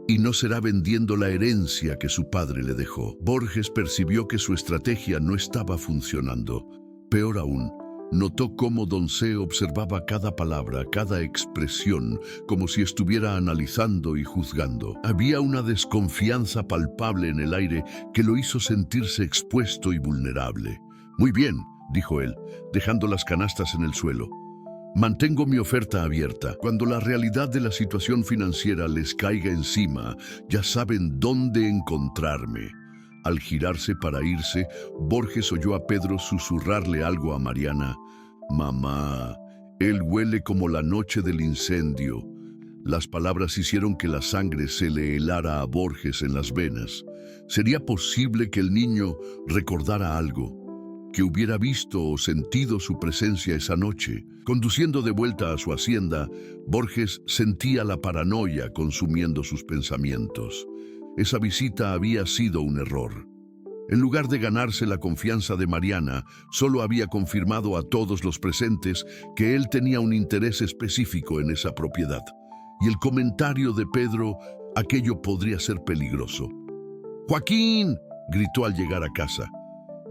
«Y no será vendiendo la herencia que su padre le dejó». Borges percibió que su estrategia no estaba funcionando. Peor aún, notó cómo Don C. observaba cada palabra, cada expresión, como si estuviera analizando y juzgando. Había una desconfianza palpable en el aire que lo hizo sentirse expuesto y vulnerable. «Muy bien», dijo él, dejando las canastas en el suelo. «Mantengo mi oferta abierta. Cuando la realidad de la situación financiera les caiga encima, ya saben dónde encontrarme». Al girarse para irse, Borges oyó a Pedro susurrarle algo a Mariana. «Mamá, él huele como la noche del incendio». Las palabras hicieron que la sangre se le helara a Borges en las venas. ¿Sería posible que el niño recordara algo? ¿Que hubiera visto o sentido su presencia esa noche? Conduciendo de vuelta a su hacienda, Borges sentía la paranoia consumiendo sus pensamientos. Esa visita había sido un error. En lugar de ganarse la confianza de Mariana, solo había confirmado a todos los presentes que él tenía un interés específico en esa propiedad. Y el comentario de Pedro, aquello podría ser peligroso. «¡Joaquín!», gritó al llegar a casa.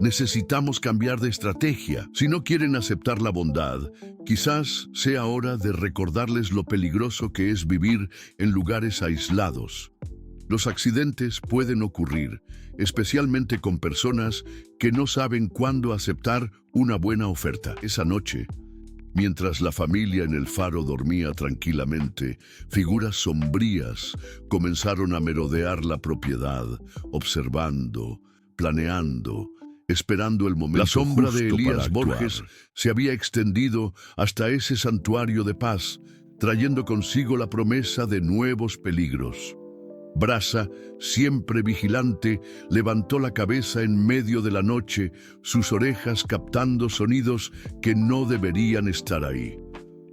«Necesitamos cambiar de estrategia. Si no quieren aceptar la bondad, quizás sea hora de recordarles lo peligroso que es vivir en lugares aislados. Los accidentes pueden ocurrir, especialmente con personas que no saben cuándo aceptar una buena oferta». Esa noche, mientras la familia en el faro dormía tranquilamente, figuras sombrías comenzaron a merodear la propiedad, observando, planeando, esperando el momento. La sombra de Elías Borges se había extendido hasta ese santuario de paz, trayendo consigo la promesa de nuevos peligros. Brasa, siempre vigilante, levantó la cabeza en medio de la noche, sus orejas captando sonidos que no deberían estar ahí.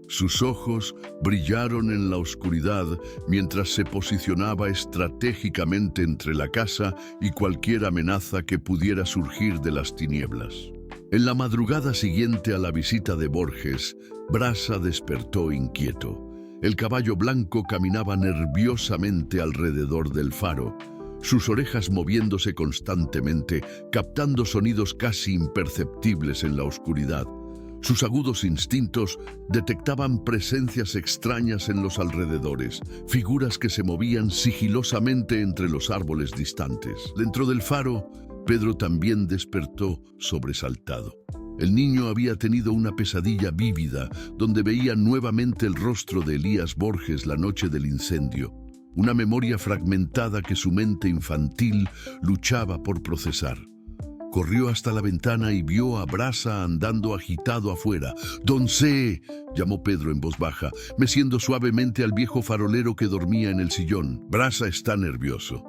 Sus ojos brillaron en la oscuridad mientras se posicionaba estratégicamente entre la casa y cualquier amenaza que pudiera surgir de las tinieblas. En la madrugada siguiente a la visita de Borges, Brasa despertó inquieto. El caballo blanco caminaba nerviosamente alrededor del faro, sus orejas moviéndose constantemente, captando sonidos casi imperceptibles en la oscuridad. Sus agudos instintos detectaban presencias extrañas en los alrededores, figuras que se movían sigilosamente entre los árboles distantes. Dentro del faro, Pedro también despertó sobresaltado. El niño había tenido una pesadilla vívida donde veía nuevamente el rostro de Elías Borges la noche del incendio, una memoria fragmentada que su mente infantil luchaba por procesar. Corrió hasta la ventana y vio a Brasa andando agitado afuera. «Don C», llamó Pedro en voz baja, meciendo suavemente al viejo farolero que dormía en el sillón. «Brasa está nervioso.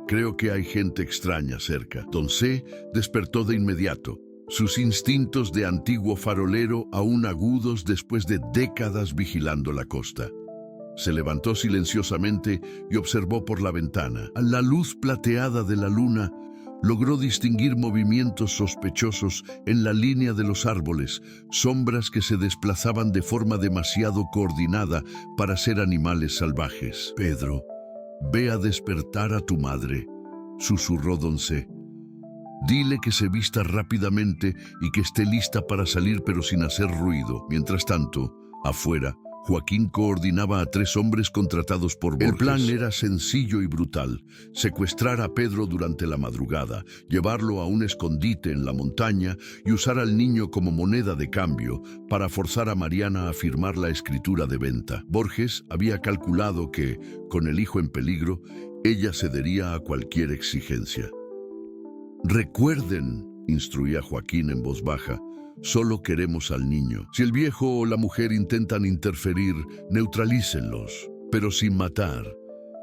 Creo que hay gente extraña cerca». Don C despertó de inmediato, sus instintos de antiguo farolero aún agudos después de décadas vigilando la costa. Se levantó silenciosamente y observó por la ventana. A la luz plateada de la luna, logró distinguir movimientos sospechosos en la línea de los árboles, sombras que se desplazaban de forma demasiado coordinada para ser animales salvajes. «Pedro», «Ve a despertar a tu madre», susurró don C. «Dile que se vista rápidamente y que esté lista para salir pero sin hacer ruido». Mientras tanto, afuera, Joaquín coordinaba a 3 hombres contratados por Borges. El plan era sencillo y brutal: secuestrar a Pedro durante la madrugada, llevarlo a un escondite en la montaña y usar al niño como moneda de cambio para forzar a Mariana a firmar la escritura de venta. Borges había calculado que, con el hijo en peligro, ella cedería a cualquier exigencia. «Recuerden», instruía Joaquín en voz baja, «solo queremos al niño. Si el viejo o la mujer intentan interferir, neutralícenlos, pero sin matar.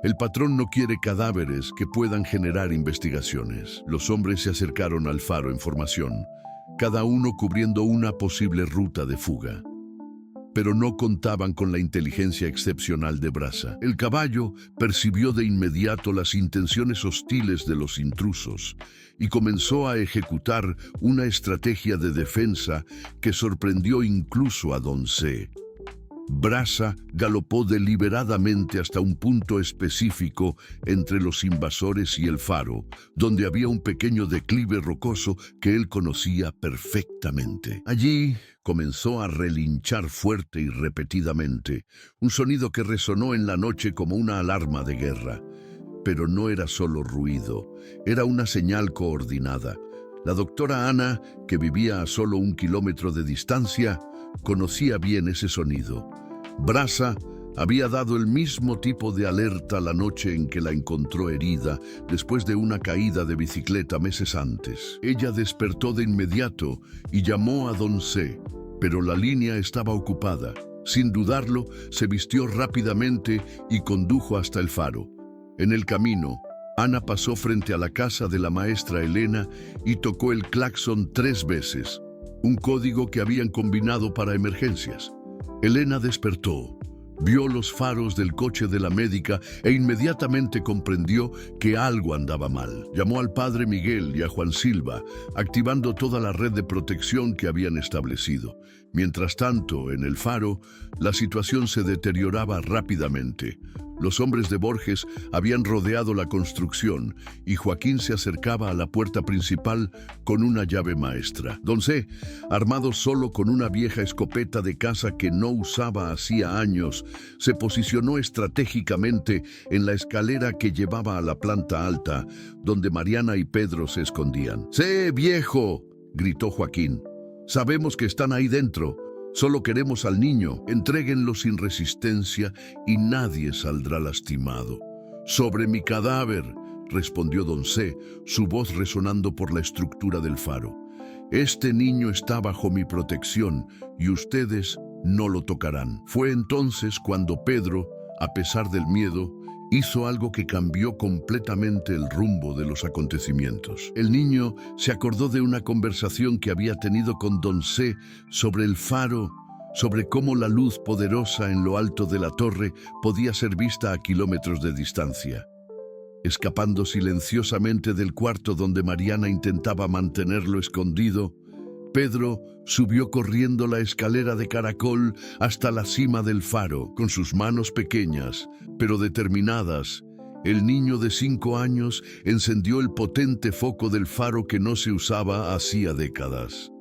El patrón no quiere cadáveres que puedan generar investigaciones». Los hombres se acercaron al faro en formación, cada uno cubriendo una posible ruta de fuga. Pero no contaban con la inteligencia excepcional de Brasa. El caballo percibió de inmediato las intenciones hostiles de los intrusos y comenzó a ejecutar una estrategia de defensa que sorprendió incluso a don C. Brasa galopó deliberadamente hasta un punto específico entre los invasores y el faro, donde había un pequeño declive rocoso que él conocía perfectamente. Allí comenzó a relinchar fuerte y repetidamente, un sonido que resonó en la noche como una alarma de guerra. Pero no era solo ruido, era una señal coordinada. La doctora Ana, que vivía a solo 1 kilómetro de distancia, conocía bien ese sonido. Brasa había dado el mismo tipo de alerta la noche en que la encontró herida después de una caída de bicicleta meses antes. Ella despertó de inmediato y llamó a don C, pero la línea estaba ocupada. Sin dudarlo, se vistió rápidamente y condujo hasta el faro. En el camino, Ana pasó frente a la casa de la maestra Elena y tocó el claxon 3 veces, un código que habían combinado para emergencias. Elena despertó, vio los faros del coche de la médica e inmediatamente comprendió que algo andaba mal. Llamó al padre Miguel y a Juan Silva, activando toda la red de protección que habían establecido. Mientras tanto, en el faro, la situación se deterioraba rápidamente. Los hombres de Borges habían rodeado la construcción y Joaquín se acercaba a la puerta principal con una llave maestra. Don C, armado solo con una vieja escopeta de caza que no usaba hacía años, se posicionó estratégicamente en la escalera que llevaba a la planta alta, donde Mariana y Pedro se escondían. «¡Sí, viejo!», gritó Joaquín. «Sabemos que están ahí dentro. Solo queremos al niño. Entréguenlo sin resistencia y nadie saldrá lastimado». «Sobre mi cadáver», respondió don C, su voz resonando por la estructura del faro. «Este niño está bajo mi protección y ustedes no lo tocarán». Fue entonces cuando Pedro, a pesar del miedo, hizo algo que cambió completamente el rumbo de los acontecimientos. El niño se acordó de una conversación que había tenido con don C sobre el faro, sobre cómo la luz poderosa en lo alto de la torre podía ser vista a kilómetros de distancia. Escapando silenciosamente del cuarto donde Mariana intentaba mantenerlo escondido, Pedro subió corriendo la escalera de caracol hasta la cima del faro. Con sus manos pequeñas, pero determinadas, el niño de 5 años encendió el potente foco del faro que no se usaba hacía décadas.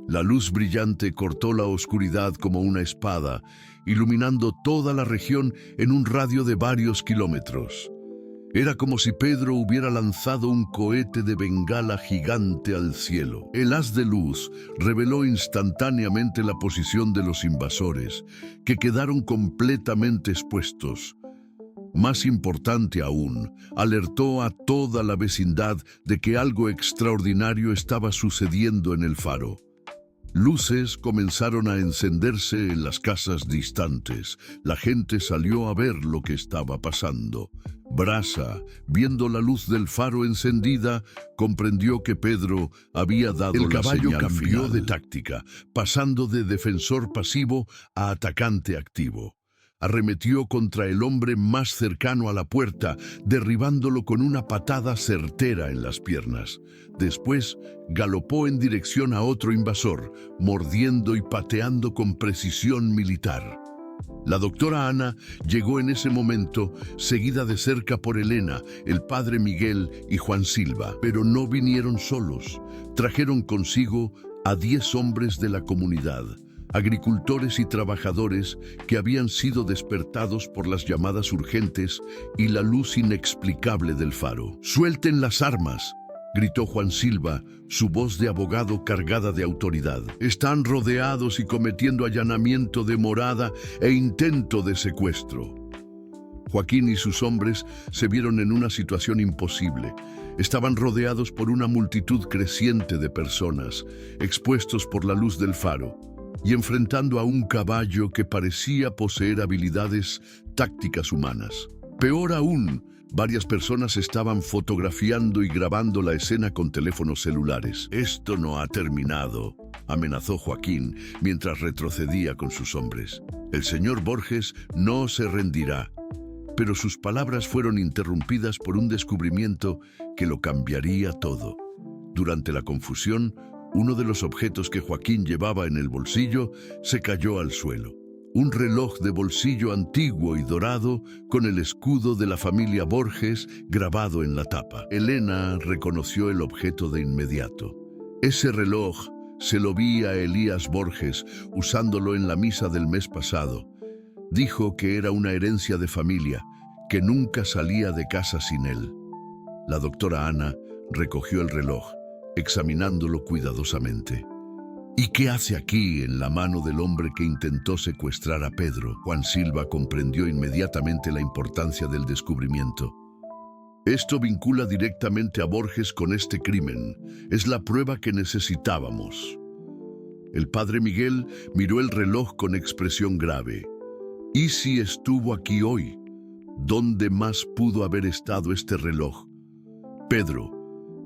La luz brillante cortó la oscuridad como una espada, iluminando toda la región en un radio de varios kilómetros. Era como si Pedro hubiera lanzado un cohete de bengala gigante al cielo. El haz de luz reveló instantáneamente la posición de los invasores, que quedaron completamente expuestos. Más importante aún, alertó a toda la vecindad de que algo extraordinario estaba sucediendo en el faro. Luces comenzaron a encenderse en las casas distantes. La gente salió a ver lo que estaba pasando. Brasa, viendo la luz del faro encendida, comprendió que Pedro había dado la señal. El caballo cambió de táctica, pasando de defensor pasivo a atacante activo. Arremetió contra el hombre más cercano a la puerta, derribándolo con una patada certera en las piernas. Después, galopó en dirección a otro invasor, mordiendo y pateando con precisión militar. La doctora Ana llegó en ese momento, seguida de cerca por Elena, el padre Miguel y Juan Silva. Pero no vinieron solos. Trajeron consigo a 10 hombres de la comunidad, agricultores y trabajadores que habían sido despertados por las llamadas urgentes y la luz inexplicable del faro. «¡Suelten las armas!», gritó Juan Silva, su voz de abogado cargada de autoridad. «Están rodeados y cometiendo allanamiento de morada e intento de secuestro». Joaquín y sus hombres se vieron en una situación imposible. Estaban rodeados por una multitud creciente de personas, expuestos por la luz del faro, y enfrentando a un caballo que parecía poseer habilidades tácticas humanas. Peor aún, varias personas estaban fotografiando y grabando la escena con teléfonos celulares. «Esto no ha terminado», amenazó Joaquín mientras retrocedía con sus hombres. «El señor Borges no se rendirá». Pero sus palabras fueron interrumpidas por un descubrimiento que lo cambiaría todo. Durante la confusión, uno de los objetos que Joaquín llevaba en el bolsillo se cayó al suelo. Un reloj de bolsillo antiguo y dorado con el escudo de la familia Borges grabado en la tapa. Elena reconoció el objeto de inmediato. Ese reloj se lo vi a Elías Borges usándolo en la misa del mes pasado. Dijo que era una herencia de familia, que nunca salía de casa sin él. La doctora Ana recogió el reloj, examinándolo cuidadosamente. «¿Y qué hace aquí en la mano del hombre que intentó secuestrar a Pedro?». Juan Silva comprendió inmediatamente la importancia del descubrimiento. «Esto vincula directamente a Borges con este crimen. Es la prueba que necesitábamos». El padre Miguel miró el reloj con expresión grave. «¿Y si estuvo aquí hoy? ¿Dónde más pudo haber estado este reloj? Pedro,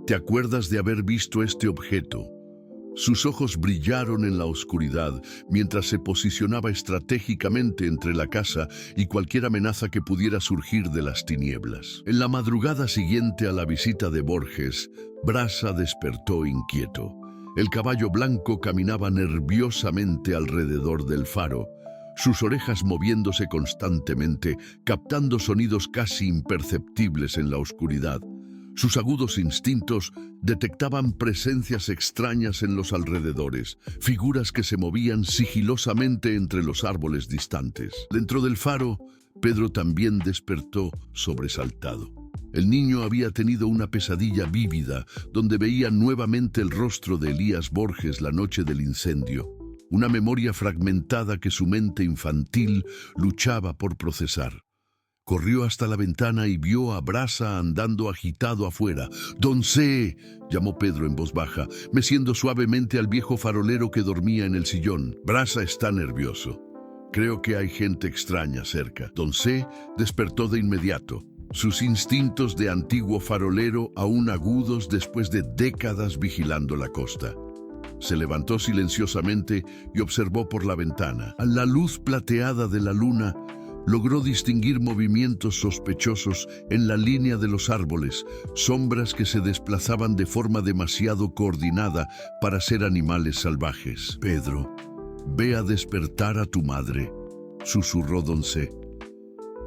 ¿te acuerdas de haber visto este objeto?». Sus ojos brillaron en la oscuridad mientras se posicionaba estratégicamente entre la casa y cualquier amenaza que pudiera surgir de las tinieblas. En la madrugada siguiente a la visita de Borges, Brasa despertó inquieto. El caballo blanco caminaba nerviosamente alrededor del faro, sus orejas moviéndose constantemente, captando sonidos casi imperceptibles en la oscuridad. Sus agudos instintos detectaban presencias extrañas en los alrededores, figuras que se movían sigilosamente entre los árboles distantes. Dentro del faro, Pedro también despertó sobresaltado. El niño había tenido una pesadilla vívida, donde veía nuevamente el rostro de Elías Borges la noche del incendio. Una memoria fragmentada que su mente infantil luchaba por procesar. Corrió hasta la ventana y vio a Brasa andando agitado afuera. «Don C», llamó Pedro en voz baja, meciendo suavemente al viejo farolero que dormía en el sillón. «Brasa está nervioso. Creo que hay gente extraña cerca». Don C despertó de inmediato, sus instintos de antiguo farolero aún agudos después de décadas vigilando la costa. Se levantó silenciosamente y observó por la ventana. A la luz plateada de la luna, logró distinguir movimientos sospechosos en la línea de los árboles, sombras que se desplazaban de forma demasiado coordinada para ser animales salvajes. «Pedro, ve a despertar a tu madre», susurró Don C.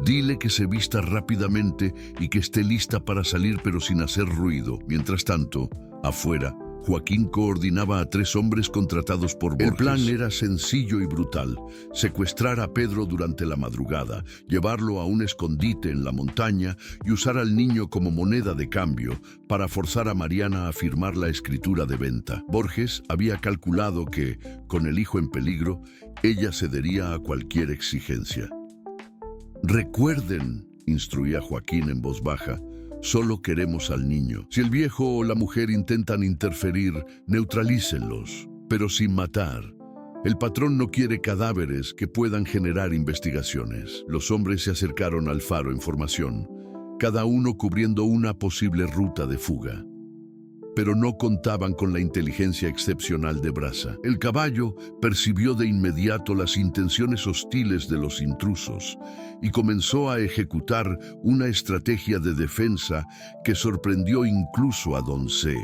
«Dile que se vista rápidamente y que esté lista para salir pero sin hacer ruido». Mientras tanto, afuera, Joaquín coordinaba a 3 hombres contratados por Borges. El plan era sencillo y brutal: secuestrar a Pedro durante la madrugada, llevarlo a un escondite en la montaña y usar al niño como moneda de cambio para forzar a Mariana a firmar la escritura de venta. Borges había calculado que, con el hijo en peligro, ella cedería a cualquier exigencia. «Recuerden», instruía Joaquín en voz baja, «solo queremos al niño. Si el viejo o la mujer intentan interferir, neutralícenlos, pero sin matar. El patrón no quiere cadáveres que puedan generar investigaciones». Los hombres se acercaron al faro en formación, cada uno cubriendo una posible ruta de fuga. Pero no contaban con la inteligencia excepcional de Brasa. El caballo percibió de inmediato las intenciones hostiles de los intrusos y comenzó a ejecutar una estrategia de defensa que sorprendió incluso a Don C.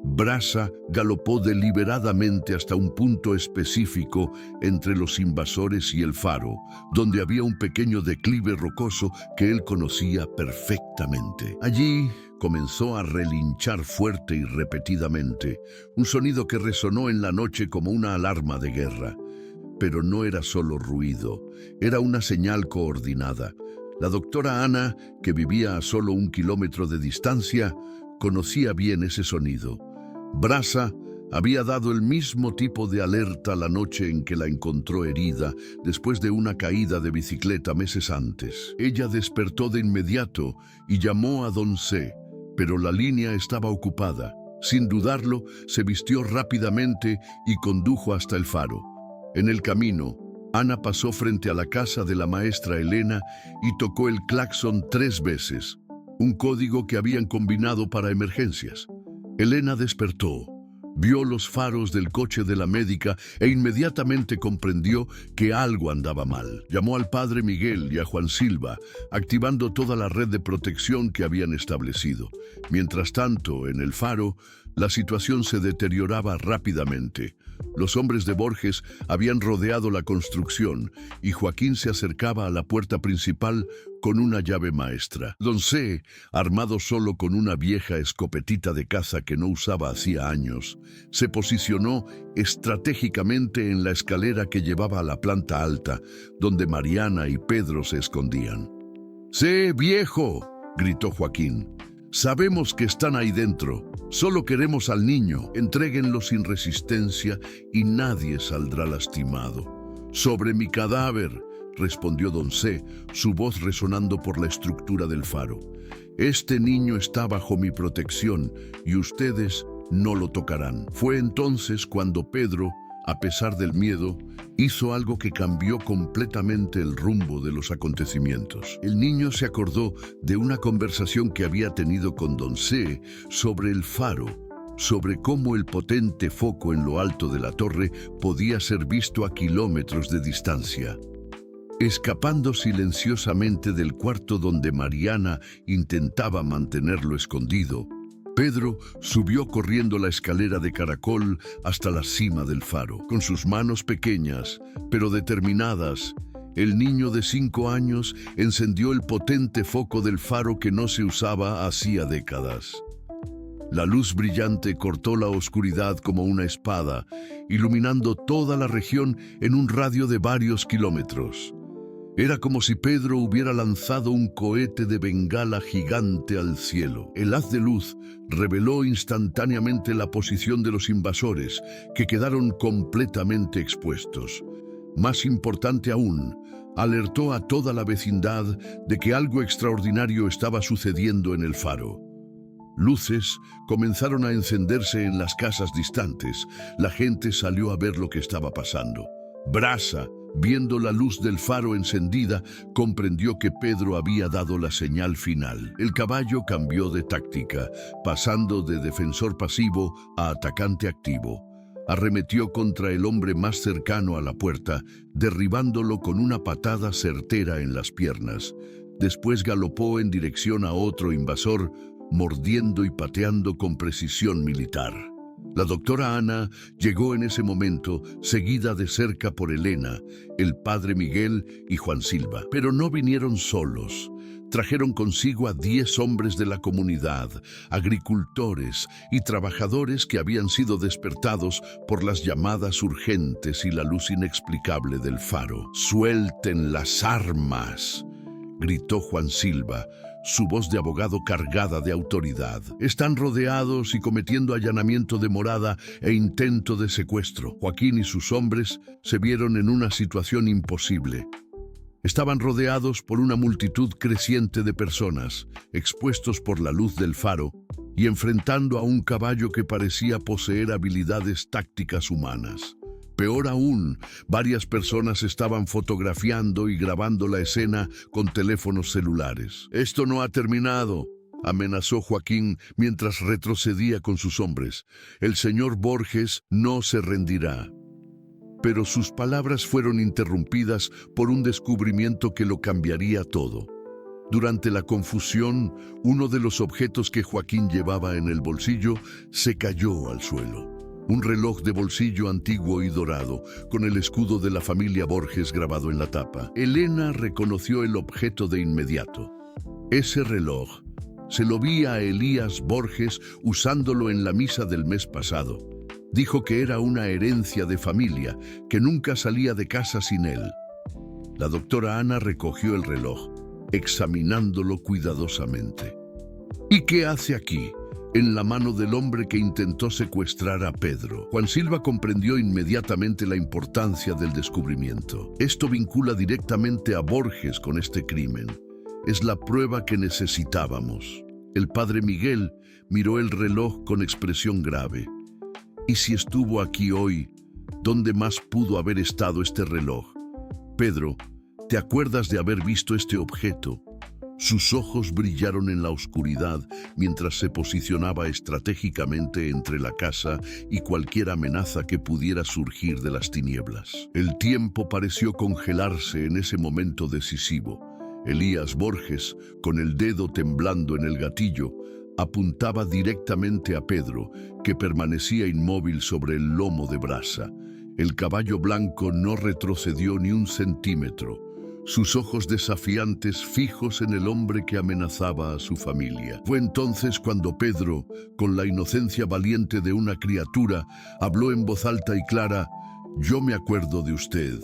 Brasa galopó deliberadamente hasta un punto específico entre los invasores y el faro, donde había un pequeño declive rocoso que él conocía perfectamente. Allí comenzó a relinchar fuerte y repetidamente, un sonido que resonó en la noche como una alarma de guerra. Pero no era solo ruido, era una señal coordinada. La doctora Ana, que vivía a solo 1 kilómetro de distancia, conocía bien ese sonido. Brasa había dado el mismo tipo de alerta la noche en que la encontró herida después de una caída de bicicleta meses antes. Ella despertó de inmediato y llamó a Don C, pero la línea estaba ocupada. Sin dudarlo, se vistió rápidamente y condujo hasta el faro. En el camino, Ana pasó frente a la casa de la maestra Elena y tocó el claxon 3 veces, un código que habían combinado para emergencias. Elena despertó, vio los faros del coche de la médica e inmediatamente comprendió que algo andaba mal. Llamó al padre Miguel y a Juan Silva, activando toda la red de protección que habían establecido. Mientras tanto, en el faro, la situación se deterioraba rápidamente. Los hombres de Borges habían rodeado la construcción y Joaquín se acercaba a la puerta principal con una llave maestra. Don C, armado solo con una vieja escopetita de caza que no usaba hacía años, se posicionó estratégicamente en la escalera que llevaba a la planta alta, donde Mariana y Pedro se escondían. «¡Sé, viejo!», gritó Joaquín. «Sabemos que están ahí dentro. Solo queremos al niño. Entréguenlo sin resistencia y nadie saldrá lastimado». «Sobre mi cadáver», respondió Don C, su voz resonando por la estructura del faro. «Este niño está bajo mi protección y ustedes no lo tocarán». Fue entonces cuando Pedro, a pesar del miedo, hizo algo que cambió completamente el rumbo de los acontecimientos. El niño se acordó de una conversación que había tenido con Don C sobre el faro, sobre cómo el potente foco en lo alto de la torre podía ser visto a kilómetros de distancia. Escapando silenciosamente del cuarto donde Mariana intentaba mantenerlo escondido, Pedro subió corriendo la escalera de caracol hasta la cima del faro. Con sus manos pequeñas, pero determinadas, el niño de 5 años encendió el potente foco del faro que no se usaba hacía décadas. La luz brillante cortó la oscuridad como una espada, iluminando toda la región en un radio de varios kilómetros. Era como si Pedro hubiera lanzado un cohete de bengala gigante al cielo. El haz de luz reveló instantáneamente la posición de los invasores, que quedaron completamente expuestos. Más importante aún, alertó a toda la vecindad de que algo extraordinario estaba sucediendo en el faro. Luces comenzaron a encenderse en las casas distantes. La gente salió a ver lo que estaba pasando. Brasa, viendo la luz del faro encendida, comprendió que Pedro había dado la señal final. El caballo cambió de táctica, pasando de defensor pasivo a atacante activo. Arremetió contra el hombre más cercano a la puerta, derribándolo con una patada certera en las piernas. Después galopó en dirección a otro invasor, mordiendo y pateando con precisión militar. La doctora Ana llegó en ese momento, seguida de cerca por Elena, el padre Miguel y Juan Silva. Pero no vinieron solos. Trajeron consigo a 10 hombres de la comunidad, agricultores y trabajadores que habían sido despertados por las llamadas urgentes y la luz inexplicable del faro. «¡Suelten las armas!», gritó Juan Silva, su voz de abogado cargada de autoridad. «Están rodeados y cometiendo allanamiento de morada e intento de secuestro». Joaquín y sus hombres se vieron en una situación imposible. Estaban rodeados por una multitud creciente de personas, expuestos por la luz del faro y enfrentando a un caballo que parecía poseer habilidades tácticas humanas. Peor aún, varias personas estaban fotografiando y grabando la escena con teléfonos celulares. «Esto no ha terminado», amenazó Joaquín mientras retrocedía con sus hombres. «El señor Borges no se rendirá». Pero sus palabras fueron interrumpidas por un descubrimiento que lo cambiaría todo. Durante la confusión, uno de los objetos que Joaquín llevaba en el bolsillo se cayó al suelo. Un reloj de bolsillo antiguo y dorado, con el escudo de la familia Borges grabado en la tapa. Elena reconoció el objeto de inmediato. Ese reloj se lo vi a Elías Borges usándolo en la misa del mes pasado. Dijo que era una herencia de familia, que nunca salía de casa sin él. La doctora Ana recogió el reloj, examinándolo cuidadosamente. ¿Y qué hace aquí, en la mano del hombre que intentó secuestrar a Pedro? Juan Silva comprendió inmediatamente la importancia del descubrimiento. Esto vincula directamente a Borges con este crimen. Es la prueba que necesitábamos. El padre Miguel miró el reloj con expresión grave. ¿Y si estuvo aquí hoy, dónde más pudo haber estado este reloj? Pedro, ¿te acuerdas de haber visto este objeto? Sus ojos brillaron en la oscuridad mientras se posicionaba estratégicamente entre la casa y cualquier amenaza que pudiera surgir de las tinieblas. El tiempo pareció congelarse en ese momento decisivo. Elías Borges, con el dedo temblando en el gatillo, apuntaba directamente a Pedro, que permanecía inmóvil sobre el lomo de brasa. El caballo blanco no retrocedió ni un centímetro, sus ojos desafiantes fijos en el hombre que amenazaba a su familia. Fue entonces cuando Pedro, con la inocencia valiente de una criatura, habló en voz alta y clara: «Yo me acuerdo de usted.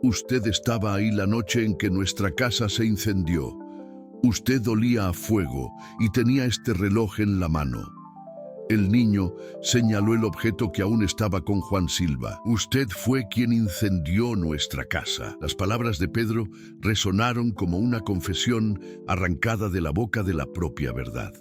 Usted estaba ahí la noche en que nuestra casa se incendió. Usted olía a fuego y tenía este reloj en la mano». El niño señaló el objeto que aún estaba con Juan Silva. «Usted fue quien incendió nuestra casa». Las palabras de Pedro resonaron como una confesión arrancada de la boca de la propia verdad.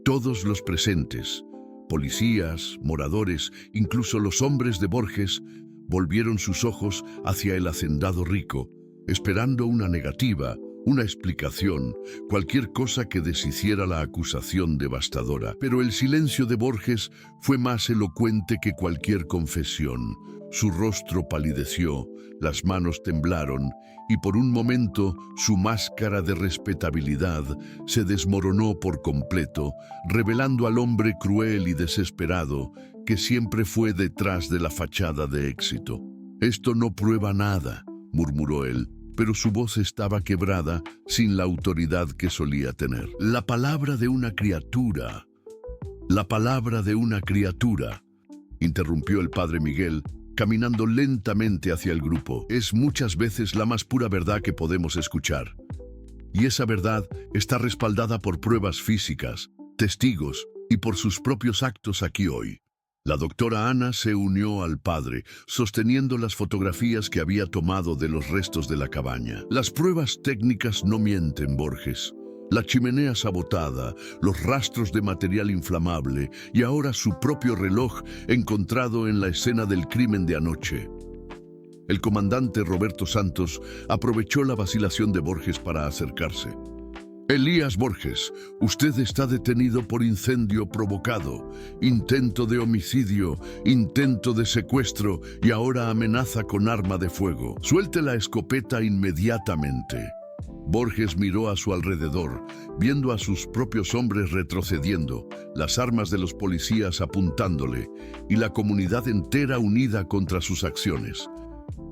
Todos los presentes, policías, moradores, incluso los hombres de Borges, volvieron sus ojos hacia el hacendado rico, esperando una negativa, una explicación, cualquier cosa que deshiciera la acusación devastadora. Pero el silencio de Borges fue más elocuente que cualquier confesión. Su rostro palideció, las manos temblaron, y por un momento su máscara de respetabilidad se desmoronó por completo, revelando al hombre cruel y desesperado que siempre fue detrás de la fachada de éxito. «Esto no prueba nada», murmuró él, pero su voz estaba quebrada, sin la autoridad que solía tener. «La palabra de una criatura, interrumpió el padre Miguel, caminando lentamente hacia el grupo. «Es muchas veces la más pura verdad que podemos escuchar. Y esa verdad está respaldada por pruebas físicas, testigos y por sus propios actos aquí hoy». La doctora Ana se unió al padre, sosteniendo las fotografías que había tomado de los restos de la cabaña. «Las pruebas técnicas no mienten, Borges. La chimenea sabotada, los rastros de material inflamable y ahora su propio reloj encontrado en la escena del crimen de anoche». El comandante Roberto Santos aprovechó la vacilación de Borges para acercarse. «Elías Borges, usted está detenido por incendio provocado, intento de homicidio, intento de secuestro y ahora amenaza con arma de fuego. Suelte la escopeta inmediatamente». Borges miró a su alrededor, viendo a sus propios hombres retrocediendo, las armas de los policías apuntándole y la comunidad entera unida contra sus acciones.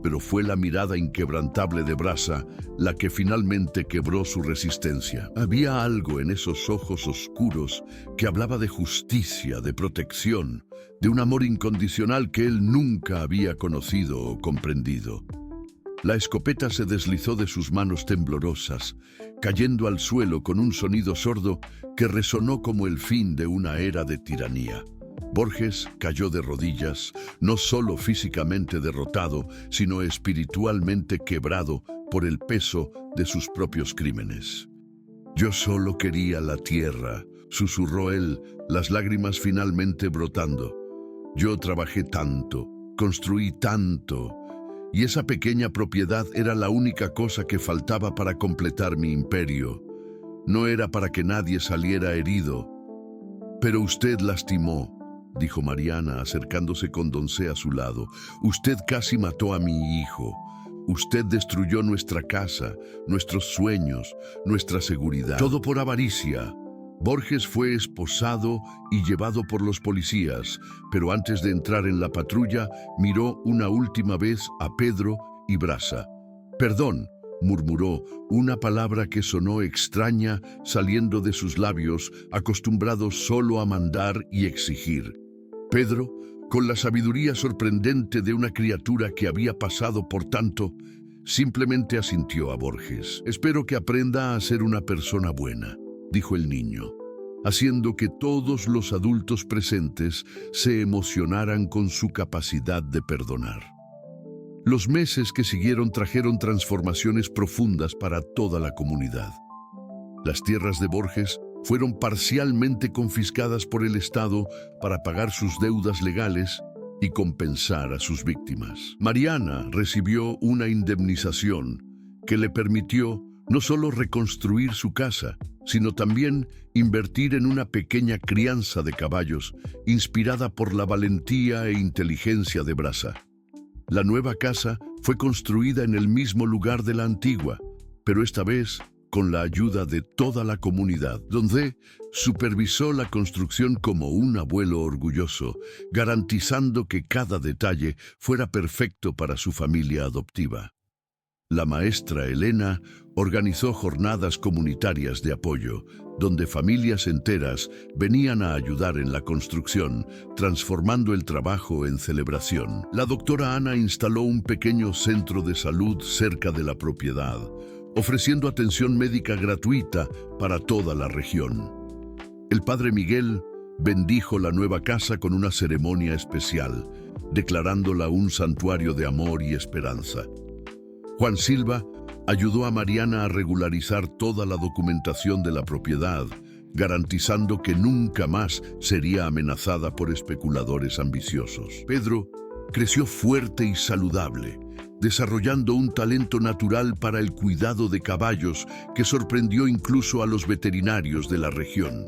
Pero fue la mirada inquebrantable de Brasa la que finalmente quebró su resistencia. Había algo en esos ojos oscuros que hablaba de justicia, de protección, de un amor incondicional que él nunca había conocido o comprendido. La escopeta se deslizó de sus manos temblorosas, cayendo al suelo con un sonido sordo que resonó como el fin de una era de tiranía. Borges cayó de rodillas, no solo físicamente derrotado, sino espiritualmente quebrado por el peso de sus propios crímenes. «Yo solo quería la tierra», susurró él, las lágrimas finalmente brotando. «Yo trabajé tanto, construí tanto, y esa pequeña propiedad era la única cosa que faltaba para completar mi imperio. No era para que nadie saliera herido. Pero usted lastimó», dijo Mariana, acercándose con Don C a su lado. «Usted casi mató a mi hijo. Usted destruyó nuestra casa, nuestros sueños, nuestra seguridad. Todo por avaricia. Borges fue esposado y llevado por los policías, pero antes de entrar en la patrulla, miró una última vez a Pedro y Brasa. «Perdón», murmuró, una palabra que sonó extraña saliendo de sus labios, acostumbrados solo a mandar y exigir. Pedro, con la sabiduría sorprendente de una criatura que había pasado por tanto, simplemente asintió a Borges. «Espero que aprenda a ser una persona buena», dijo el niño, haciendo que todos los adultos presentes se emocionaran con su capacidad de perdonar. Los meses que siguieron trajeron transformaciones profundas para toda la comunidad. Las tierras de Borges fueron parcialmente confiscadas por el Estado para pagar sus deudas legales y compensar a sus víctimas. Mariana recibió una indemnización que le permitió no solo reconstruir su casa, sino también invertir en una pequeña crianza de caballos inspirada por la valentía e inteligencia de Brasa. La nueva casa fue construida en el mismo lugar de la antigua, pero esta vez con la ayuda de toda la comunidad, donde supervisó la construcción como un abuelo orgulloso, garantizando que cada detalle fuera perfecto para su familia adoptiva. La maestra Elena organizó jornadas comunitarias de apoyo, donde familias enteras venían a ayudar en la construcción, transformando el trabajo en celebración. La doctora Ana instaló un pequeño centro de salud cerca de la propiedad, ofreciendo atención médica gratuita para toda la región. El padre Miguel bendijo la nueva casa con una ceremonia especial, declarándola un santuario de amor y esperanza. Juan Silva ayudó a Mariana a regularizar toda la documentación de la propiedad, garantizando que nunca más sería amenazada por especuladores ambiciosos. Pedro creció fuerte y saludable, desarrollando un talento natural para el cuidado de caballos que sorprendió incluso a los veterinarios de la región.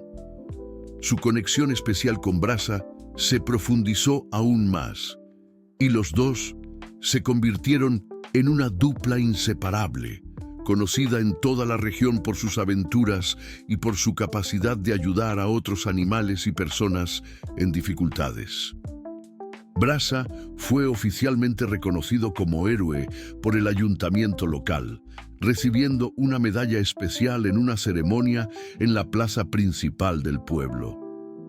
Su conexión especial con Brasa se profundizó aún más, y los dos se convirtieron en una dupla inseparable, conocida en toda la región por sus aventuras y por su capacidad de ayudar a otros animales y personas en dificultades. Brasa fue oficialmente reconocido como héroe por el ayuntamiento local, recibiendo una medalla especial en una ceremonia en la plaza principal del pueblo.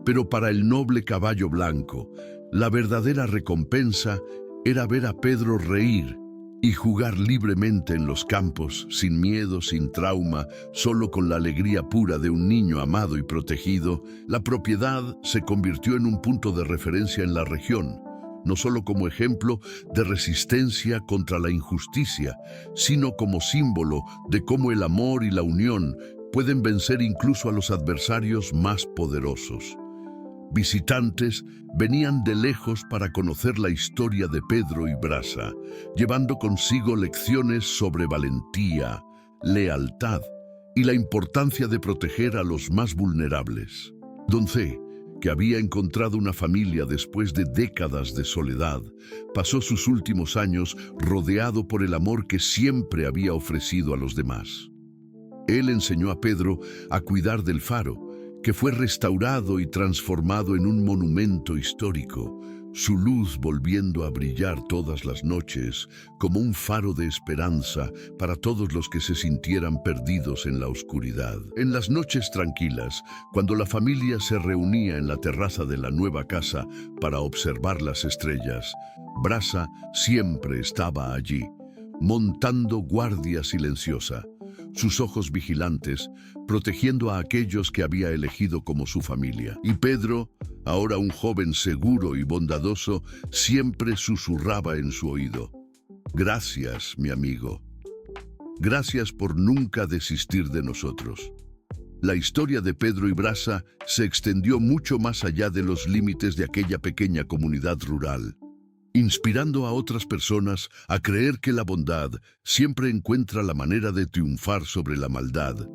Pero para el noble caballo blanco, la verdadera recompensa era ver a Pedro reír y jugar libremente en los campos, sin miedo, sin trauma, solo con la alegría pura de un niño amado y protegido. La propiedad se convirtió en un punto de referencia en la región, no solo como ejemplo de resistencia contra la injusticia, sino como símbolo de cómo el amor y la unión pueden vencer incluso a los adversarios más poderosos. Visitantes venían de lejos para conocer la historia de Pedro y Brasa, llevando consigo lecciones sobre valentía, lealtad y la importancia de proteger a los más vulnerables. Don C., que había encontrado una familia después de décadas de soledad, pasó sus últimos años rodeado por el amor que siempre había ofrecido a los demás. Él enseñó a Pedro a cuidar del faro, que fue restaurado y transformado en un monumento histórico, su luz volviendo a brillar todas las noches como un faro de esperanza para todos los que se sintieran perdidos en la oscuridad. En las noches tranquilas, cuando la familia se reunía en la terraza de la nueva casa para observar las estrellas, Brasa siempre estaba allí, montando guardia silenciosa, sus ojos vigilantes, protegiendo a aquellos que había elegido como su familia. Y Pedro, ahora un joven seguro y bondadoso, siempre susurraba en su oído: «Gracias, mi amigo. Gracias por nunca desistir de nosotros». La historia de Pedro y Brasa se extendió mucho más allá de los límites de aquella pequeña comunidad rural, inspirando a otras personas a creer que la bondad siempre encuentra la manera de triunfar sobre la maldad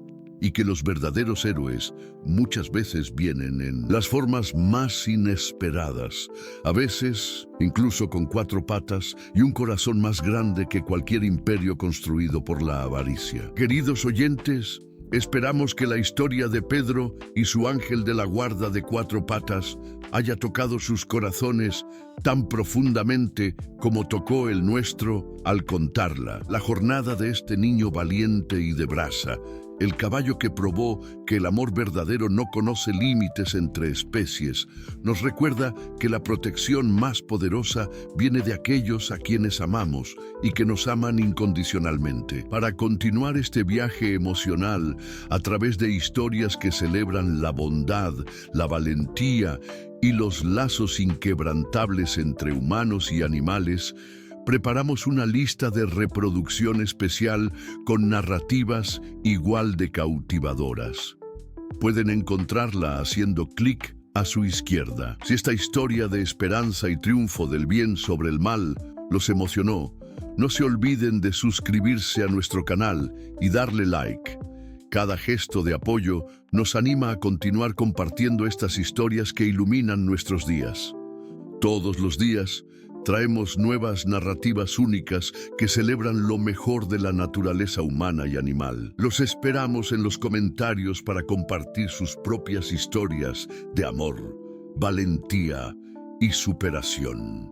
y que los verdaderos héroes muchas veces vienen en las formas más inesperadas, a veces incluso con 4 patas y un corazón más grande que cualquier imperio construido por la avaricia. Queridos oyentes, esperamos que la historia de Pedro y su ángel de la guarda de 4 patas haya tocado sus corazones tan profundamente como tocó el nuestro al contarla. La jornada de este niño valiente y de brasa, el caballo que probó que el amor verdadero no conoce límites entre especies, nos recuerda que la protección más poderosa viene de aquellos a quienes amamos y que nos aman incondicionalmente. Para continuar este viaje emocional a través de historias que celebran la bondad, la valentía y los lazos inquebrantables entre humanos y animales, preparamos una lista de reproducción especial con narrativas igual de cautivadoras. Pueden encontrarla haciendo clic a su izquierda. Si esta historia de esperanza y triunfo del bien sobre el mal los emocionó, no se olviden de suscribirse a nuestro canal y darle like. Cada gesto de apoyo nos anima a continuar compartiendo estas historias que iluminan nuestros días. Todos los días traemos nuevas narrativas únicas que celebran lo mejor de la naturaleza humana y animal. Los esperamos en los comentarios para compartir sus propias historias de amor, valentía y superación.